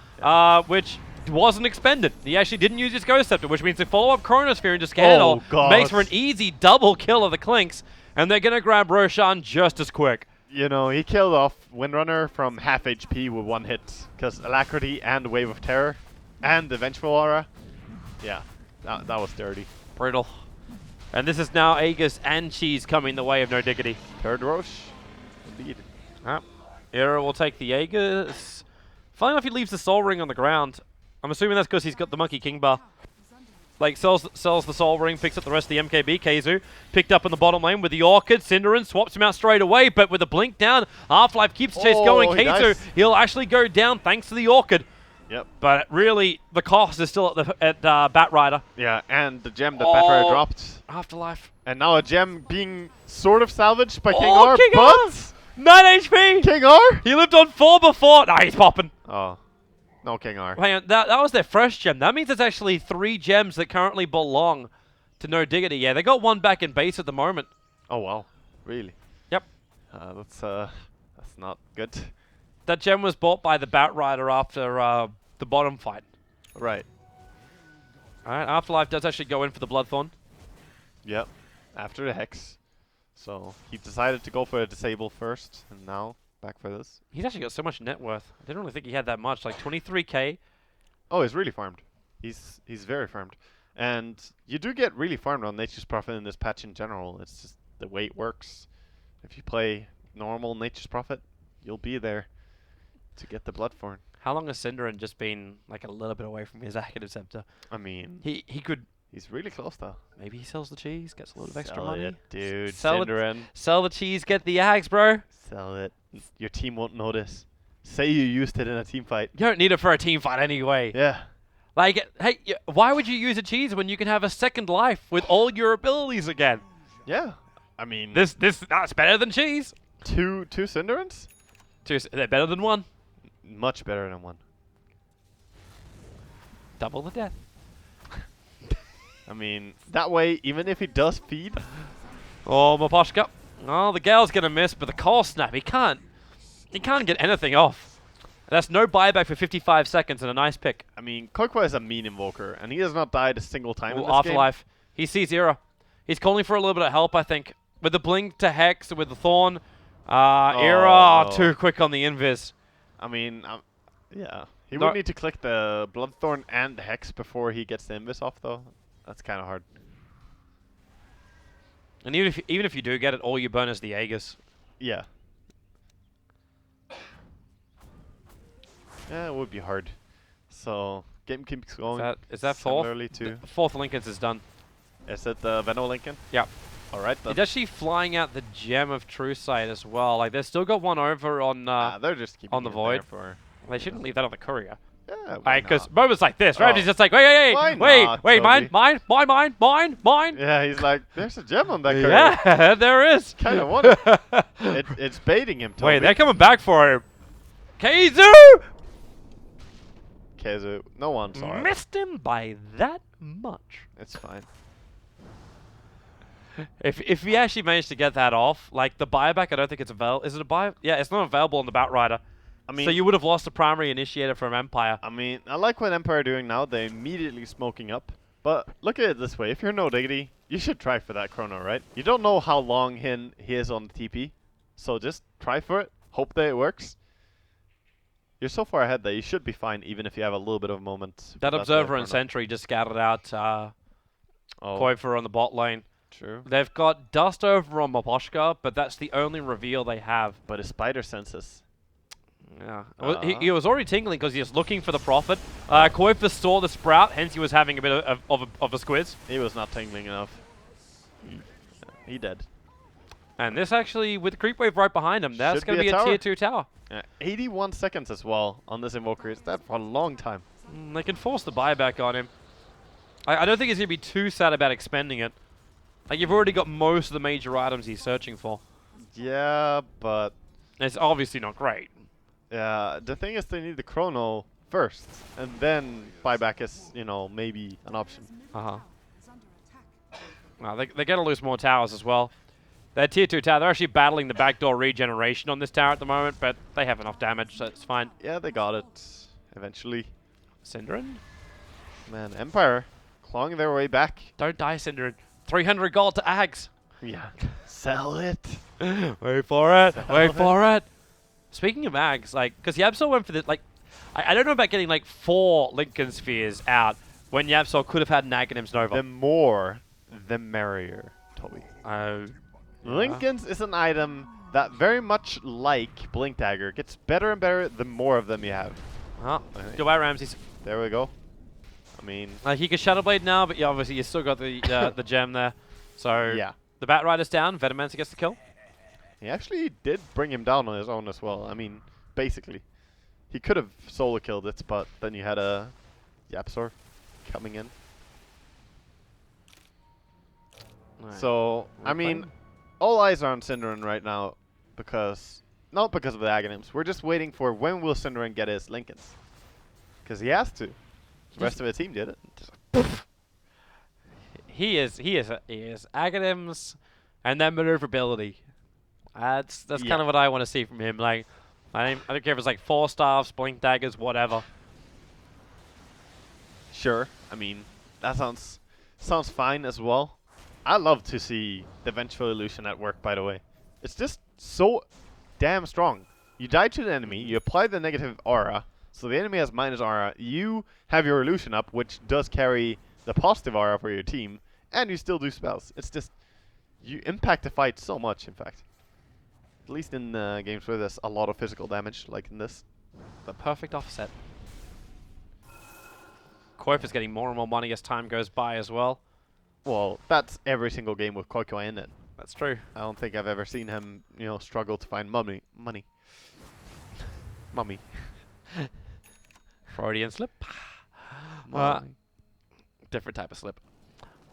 which wasn't expended. He actually didn't use his Ghost Scepter, which means the follow-up Chronosphere into Scandal makes for an easy double kill of the Clinks, and they're going to grab Roshan just as quick. You know, he killed off Windrunner from half HP with 1 hit, because Alacrity and Wave of Terror and the Vengeful Aura. Yeah, that was dirty. Brutal. And this is now Aegis and Cheese coming the way of no Diggity. Third Roche. Indeed. Era will take the Aegis. Funny enough, he leaves the Soul Ring on the ground. I'm assuming that's because he's got the Monkey King bar. Like, sells the Soul Ring, picks up the rest of the MKB. Keizu picked up in the bottom lane with the Orchid. Cinderin swaps him out straight away, but with a blink down, Half-Life keeps the chase going. Keizu, he'll actually go down thanks to the Orchid. Yep. But really, the cost is still at Batrider. Yeah, and the gem that Batrider dropped. Afterlife. And now a gem being sort of salvaged by King R, King but... R! 9 HP! King R? He lived on 4 before. Nah, he's popping. Oh. No King R. Hang on, that was their fresh gem. That means it's actually 3 gems that currently belong to No Diggity. Yeah, they got 1 back in base at the moment. Oh, wow. Really? Yep. That's not good. That gem was bought by the Batrider after the bottom fight. Right. Alright, Afterlife does actually go in for the Bloodthorn. Yep. After the Hex. So he decided to go for a Disable first, and now back for this. He's actually got so much net worth. I didn't really think he had that much, like 23k. Oh, he's really farmed. He's very farmed. And you do get really farmed on Nature's Prophet in this patch in general. It's just the way it works. If you play normal Nature's Prophet, you'll be there. to get the Bloodthorn. How long has Cinderin just been like a little bit away from his active scepter? I mean, He could. he's really close though. Maybe he sells the cheese, gets a little bit of extra Sell money. it, dude. Sell it. Cinderin. Sell the cheese, get the Ags, bro. Sell it. Your team won't notice. Say you used it in a team fight. You don't need it for a team fight anyway. Yeah. Like, hey, why would you use a cheese when you can have a second life with all your abilities again? Yeah. I mean, That's better than cheese. two Cinderins? They're better than one. Much better than one. Double the death. I mean, that way, even if he does feed, Oh, Maposhka. Oh, the gal's gonna miss, but the call snap, he can't get anything off. That's no buyback for 55 seconds and a nice pick. I mean, Qualifier is a mean invoker, and he has not died a single time in this Afterlife. He sees Era. He's calling for a little bit of help, I think. With the blink to Hex, with the Thorn. Era, no. too quick on the invis. I mean, yeah. He No. would need to click the Bloodthorn and the Hex before he gets the invis off, though. That's kind of hard. And even if you do get it, all you burn is the Aegis. Yeah. Yeah, it would be hard. So, game keeps going. Is that fourth? Similarly to... The fourth Lincoln's is done. Is it the Venno Lincoln? Yeah. Alright, then. It's actually flying out the Gem of True Sight as well. Like, they've still got one over on they're just keeping on the it Void. there for... They shouldn't leave that on the courier. Yeah, why Because not? moments like this, right? Oh. He's just like, Why wait, not, mine, Toby? mine. Yeah, he's like, there's a gem on that courier. Yeah, there is. Kind of want it. It's baiting him, Toby. Wait, they're coming back for him. Keizu! Kezu. No one saw it. Missed him by that much. It's fine. If he actually managed to get that off, like the buyback, I don't think it's available. Is it a buy? Yeah, it's not available on the Batrider. I mean, So you would have lost the primary initiator from Empire. I mean, I like what Empire are doing now. They're immediately smoking up. But look at it this way. If you're no Diggity, you should try for that chrono, right? You don't know how long he is on the TP. So just try for it. Hope that it works. You're so far ahead that you should be fine, even if you have a little bit of a moment. That without the Observer and chrono. Sentry just scattered out Oh, Qualifier on the bot lane. true. They've got Dust over on Maposhka, but that's the only reveal they have. But his spider senses. Yeah. Well, he was already tingling because he was looking for the Prophet. Qualifier saw the Sprout, hence he was having a bit of a squiz. He was not tingling enough. He dead. And this actually, with Creep Wave right behind him, that's Should going to be be a a tower. tier 2 tower. 81 seconds as well on this invoker. Is that for a long time? They can force the buyback on him. I don't think he's going to be too sad about expending it. Like, you've already got most of the major items he's searching for. Yeah, but It's obviously not great. yeah, the thing is they need the chrono first, and then buyback is, maybe an option. Uh-huh. Well, they're going to lose more towers as well. They're tier 2 tower. They're actually battling the backdoor regeneration on this tower at the moment, but they have enough damage, so it's fine. Yeah, they got it eventually. Synderin? Man, Empire clawing their way back. Don't die, Synderin. 300 gold to Ags. Yeah. Sell it. Wait for it. Wait for it. Speaking of Ags, like, because Yabsor went for the, like, I don't know about getting, like, 4 Lincoln Spheres out when Yabsor could have had an Aghanim's Nova. The more, the merrier, Toby. Oh. Lincoln's is an item that very much like Blink Dagger gets better and better the more of them you have. Oh, goodbye, Ramses. There we go. I mean, He can Shadow Blade now, but yeah, obviously you still got the the gem there. So yeah. the Batrider's down. Venomancer gets the kill. He actually did bring him down on his own as well. I mean, basically. He could have solo killed it, but then you had a Yapsor coming in. Right. So, I mean, all eyes are on Synderin right now because, not because of the Aghanims. We're just waiting for when will Synderin get his Lincolns. Because he has to. The rest of the team did it. He is Aghanims and then maneuverability. That's Yeah. kind of what I want to see from him. Like, I don't care if it's like 4 staffs, blink daggers, whatever. Sure. I mean, that sounds fine as well. I love to see the Vengeful Illusion at work, by the way. It's just so damn strong. You die to the enemy, you apply the negative aura, so the enemy has minus aura, you have your illusion up, which does carry the positive aura for your team, and you still do spells. It's just, you impact the fight so much, in fact. At least in games where there's a lot of physical damage, like in this. The perfect offset. Koifer's getting more and more money as time goes by as well. Well, that's every single game with Koikoi in it. That's true. I don't think I've ever seen him, struggle to find money. Mummy. Freudian slip. Mummy. Different type of slip.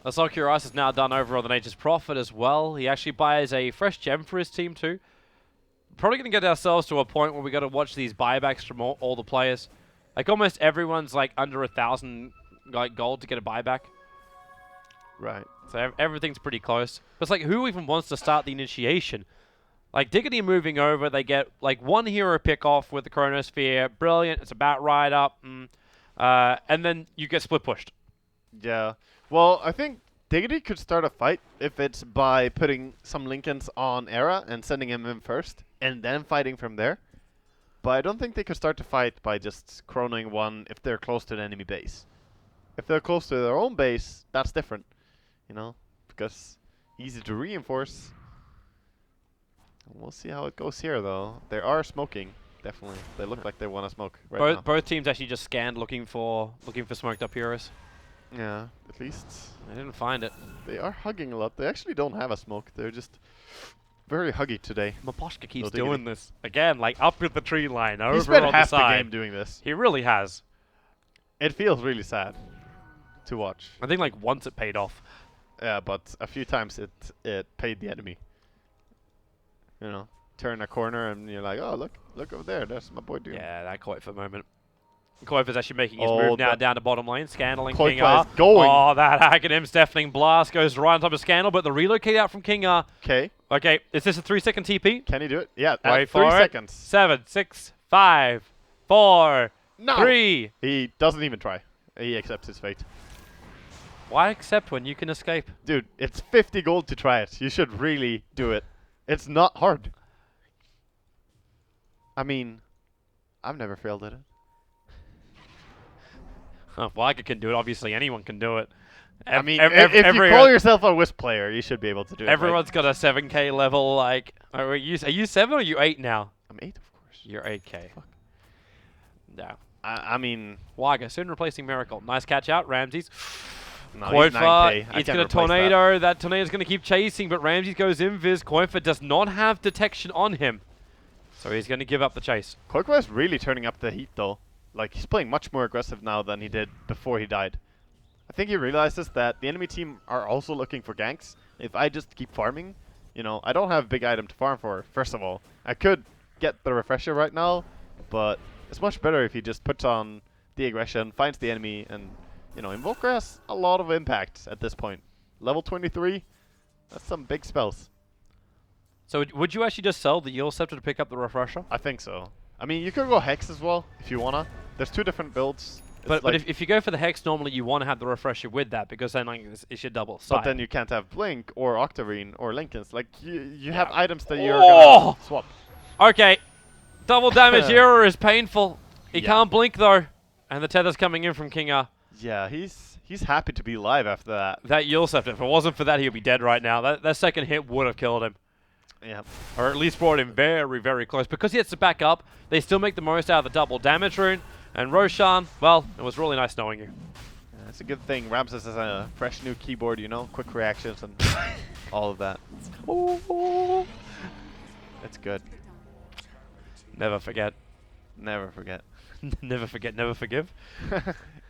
Asokurias is now done over on the Nature's Prophet as well. He actually buys a fresh gem for his team too. Probably going to get ourselves to a point where we got to watch these buybacks from all the players. Like almost everyone's like under 1,000 like gold to get a buyback. Right. So everything's pretty close. But it's like who even wants to start the initiation? Like Diggity moving over, they get like one hero pick off with the Chronosphere. Brilliant. It's about right up. And then you get split pushed. Yeah. Well, I think Diggity could start a fight if it's by putting some Lincolns on Era and sending him in first, and then fighting from there. But I don't think they could start to fight by just chronoing one if they're close to an enemy base. If they're close to their own base, that's different, because easy to reinforce. We'll see how it goes here, though. They are smoking, definitely. They look like they want to smoke right now. Both teams actually just scanned looking for smoked up heroes. Yeah, at least They didn't find it. they are hugging a lot. They actually don't have a smoke. They're just very huggy today. Maposhka keeps No diggity. doing this. Again, like up with the tree line, over He spent on half the the side. game doing this. He really has. It feels really sad to watch. I think like once it paid off. Yeah, but a few times it paid the enemy. Turn a corner and you're like, oh, look over there. There's my boy Doom. Yeah, that Koifer moment. Koifer's actually making his Oh, move now down to bottom lane. Scandaling Koifer King R. is going. Oh, that Hackadim's deafening blast goes right on top of Scandal, but the relocate out from King R. Okay, Okay, is this a 3-second TP? can he do it? Yeah, Wait at for 3 it. seconds. 7, 6, 5, 4, No. 3. He doesn't even try. He accepts his fate. Why accept when you can escape? Dude, it's 50 gold to try it. You should really do it. It's not hard. I mean, I've never failed at it. If Waka can do it, obviously anyone can do it. I mean, if you call yourself a Wisp player, you should be able to do it. Everyone's got a 7k level, like... Are you 7 or are you 8 now? I'm 8, of course. You're 8k. Fuck. No. I mean... Waga, soon replacing Miracle. Nice catch out, Ramses. No, he's 9K. Koifer, I he's can't going to replace Tornado. That Tornado's going to keep chasing, but Ramses goes invis. Koifer does not have detection on him. So he's going to give up the chase. Koifer is really turning up the heat, though. Like, he's playing much more aggressive now than he did before he died. I think he realizes that the enemy team are also looking for ganks. If I just keep farming, I don't have a big item to farm for, first of all. I could get the refresher right now, but it's much better if he just puts on the aggression, finds the enemy, and, Invoker has a lot of impact at this point. Level 23, that's some big spells. So would you actually just sell the Yule Scepter to pick up the refresher? I think so. I mean, you could go Hex as well, if you wanna. There's 2 different builds. But if you go for the Hex, normally you want to have the refresher with that, because then like, it should double side. But then you can't have Blink or Octarine or Lincolns. Like, you have items that you're Oh! gonna swap. Okay. Double damage here is painful. He Yeah. can't blink, though. And the tether's coming in from King R. Yeah, he's happy to be alive after that. That Yule Scepter, if it wasn't for that, he would be dead right now. That second hit would have killed him. Yeah. Or at least brought him very, very close. Because he has to back up, they still make the most out of the double damage rune. And Roshan, well, it was really nice knowing you. It's a good thing. Ramses has a fresh new keyboard, quick reactions and all of that. Oh. It's good. Never forget. Never forget. Never forget, never forgive.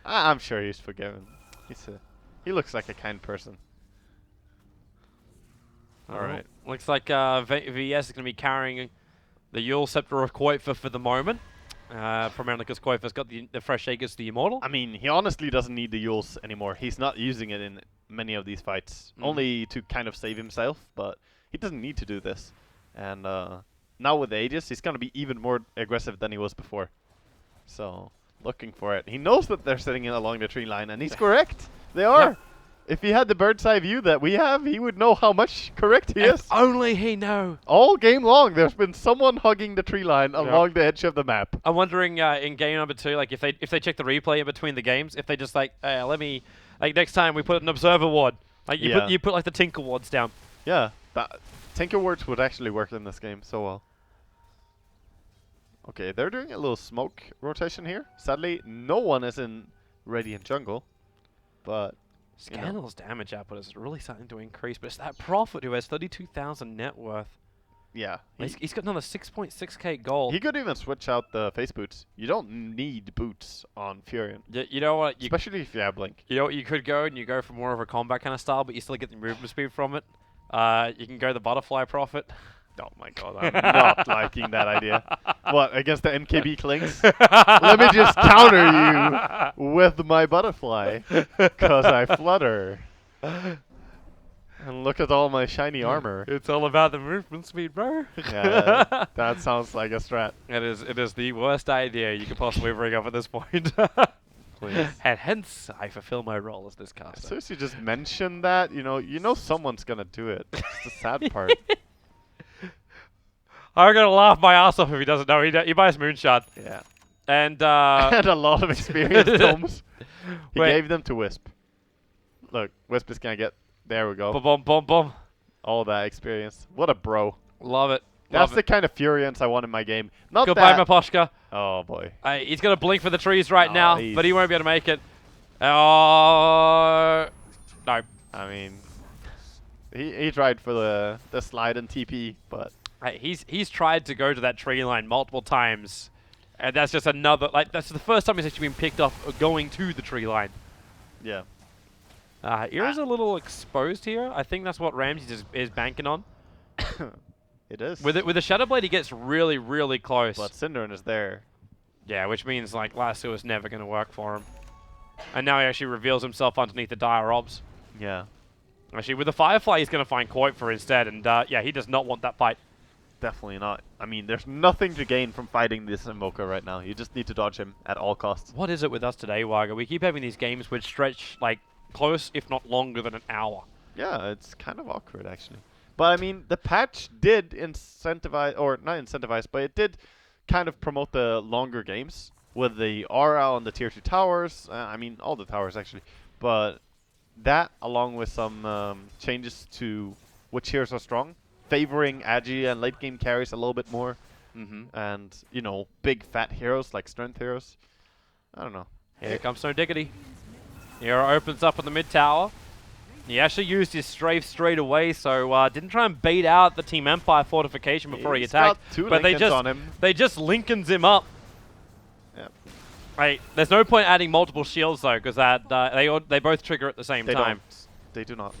I'm sure he's forgiven. He looks like a kind person. Alright. Looks like VS is going to be carrying the Yule Scepter of Koifer for the moment. Primarily because Koifer's got the fresh Aegis, the Immortal. I mean, he honestly doesn't need the Yules anymore. He's not using it in many of these fights. Only to kind of save himself, but he doesn't need to do this. And now with the Aegis, he's going to be even more aggressive than he was before. So, looking for it. He knows that they're sitting in along the tree line, and he's correct. They are. Yep. If he had the bird's eye view that we have, he would know how much correct he is. If only he knew. All game long, there's been someone hugging the tree line along the edge of the map. I'm wondering in game number 2, like if they check the replay in between the games, if they just like, let me, like next time we put an observer ward, like you put like the Tinker wards down. Yeah, Tinker wards would actually work in this game so well. Okay, they're doing a little smoke rotation here. Sadly, no one is in Radiant Jungle, but you know. Scandal's damage output is really starting to increase, but it's that Prophet who has 32,000 net worth. Yeah, He's got another 6.6k gold. he could even switch out the face boots. You don't need boots on Furion, You know what? especially if you have Blink. You know what you could go, and you go for more of a combat kind of style, but you still get the movement speed from it. You can go the Butterfly Prophet. Oh my god, I'm not liking that idea. What, against the MKB Clinks? Let me just counter you with my butterfly, because I flutter. And look at all my shiny armor. It's all about the movement speed, bro. Yeah, that sounds like a strat. It is the worst idea you could possibly bring up at this point. Please. And hence, I fulfill my role as this As caster. soon as you just mention that, you know someone's gonna do it. It's the sad part. I'm gonna laugh my ass off if he doesn't know. He buys Moonshot. Yeah. And And a lot of experience domes. He Wait. gave them to Wisp. Look, Wisp is gonna get. There we go. boom, boom, boom, boom. All that experience. What a bro. Love it. That's Love the it. kind of Furions I want in my game. Not Goodbye, that. Maposhka. Oh boy. He's gonna blink for the trees right Oh, now, but he won't be able to make it. No. I mean, he tried for the slide and TP, but He's tried to go to that tree line multiple times, and that's just another that's the first time he's actually been picked off going to the tree line. yeah. Era's a little exposed here. I think that's what Ramsey is banking on. It is. With the Shadow Blade, he gets really, really close. But Synderen is there. Yeah, which means like Lasso is never going to work for him. And now he actually reveals himself underneath the Dire Obs. Yeah. Actually, with the Firefly, he's going to find Qualifier instead, and yeah, he does not want that fight. Definitely not. I mean, there's nothing to gain from fighting this Invoker right now. You just need to dodge him at all costs. What is it with us today, Waga? We keep having these games which stretch like close, if not longer than an hour. Yeah, it's kind of awkward actually. But I mean, the patch did incentivize, or not incentivize, but it did kind of promote the longer games with the aura on the tier 2 towers. I mean, all the towers actually. But that, along with some changes to which heroes are strong, favoring Agi and late game carries a little bit more, and big fat heroes like strength heroes. I don't know. Here comes no Diggity. Hero opens up on the mid tower. He actually used his strafe straight away, so didn't try and bait out the Team Empire fortification before he He's attacked. got two But they Lincolns on him. just Lincolns him up. Yep. Right. There's no point adding multiple shields though, because they both trigger at the same They time. don't. They do not.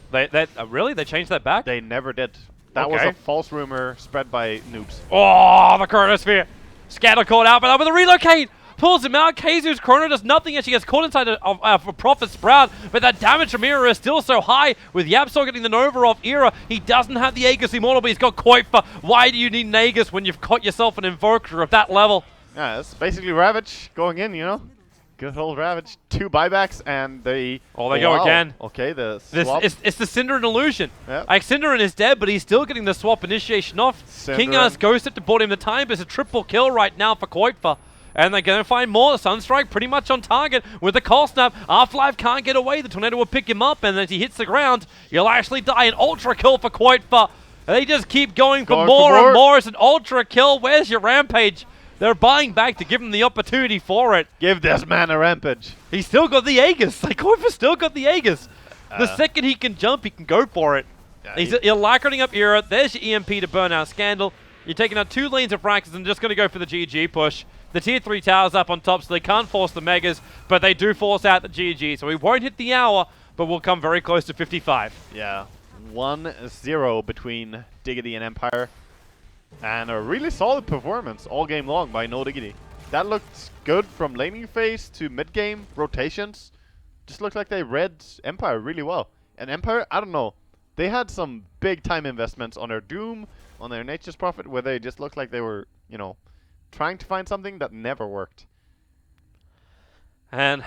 Really? They changed that back? They never did. That was Okay. a false rumor spread by noobs. Oh, the Chronosphere. Scatter caught out, but with a relocate. Pulls him out. Kazu's Chrono does nothing as she gets caught inside of Prophet Sprout, but that damage from Era is still so high. With Yapsor getting the Nova off Era, he doesn't have the Aegis Immortal, but he's got Qualifier. Why do you need an Aegis when you've caught yourself an Invoker of that level? Yeah, it's basically Ravage going in, Good old Ravage. 2 buybacks and they... Oh, they go again. Okay, the swap. It's the Synderen illusion. Yep. Like, Synderen is dead, but he's still getting the swap initiation off. King Synderen. Ghost it to bought him the time, but it's a triple kill right now for Qualifier. And they're going to find more. Sunstrike pretty much on target with the Cold Snap. Half-Life can't get away. The Tornado will pick him up, and as he hits the ground, he'll actually die. An Ultra Kill for Qualifier. They just keep going for more and more. It's an Ultra Kill. Where's your Rampage? They're buying back to give him the opportunity for it. Give this man a rampage. He's still got the Aegis. Like, Qualifier still got the Aegis. The second he can jump, he can go for it. Yeah, He's lacquering up Era. There's your EMP to burn out Scandal. You're taking out 2 lanes of Raxus and just going to go for the GG push. The tier 3 tower's up on top, so they can't force the Megas, but they do force out the GG. So we won't hit the hour, but we'll come very close to 55. Yeah. 1-0 between Diggity and Empire. And a really solid performance all game long by No Diggity. That looked good from laning phase to mid-game rotations. Just looked like they read Empire really well. And Empire, I don't know, they had some big time investments on their Doom, on their Nature's Prophet, where they just looked like they were, trying to find something that never worked. And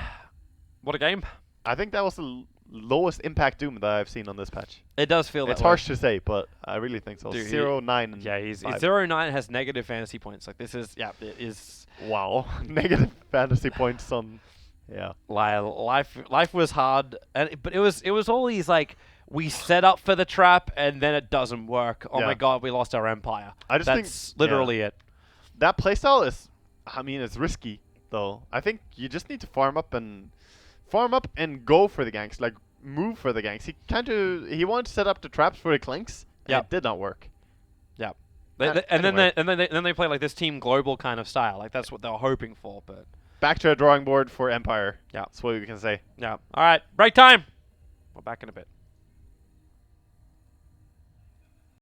what a game. I think that was the lowest impact Doom that I've seen on this patch. It does feel It's that way. harsh to say, but I really think so. Dude, 0, 9, and Yeah, he's 5. 0-9 has negative fantasy points. Like, this is, yeah, it is. Wow. Negative fantasy points on... Yeah. Life was hard, but it was always like, we set up for the trap and then it doesn't work. Oh Yeah. my god, we lost our Empire. I just That's think literally it. that playstyle is, I mean, it's risky though. I think you just need to farm up and go for the ganks, like move for the ganks. He wanted to set up the traps for the Clinks, and Yep. it did not work. Yeah. And Anyway. then they play like this team global kind of style. Like that's what they were hoping for, but Back to a drawing board for Empire. Yeah. That's what we can say. yeah. All right, break time. We're back in a bit.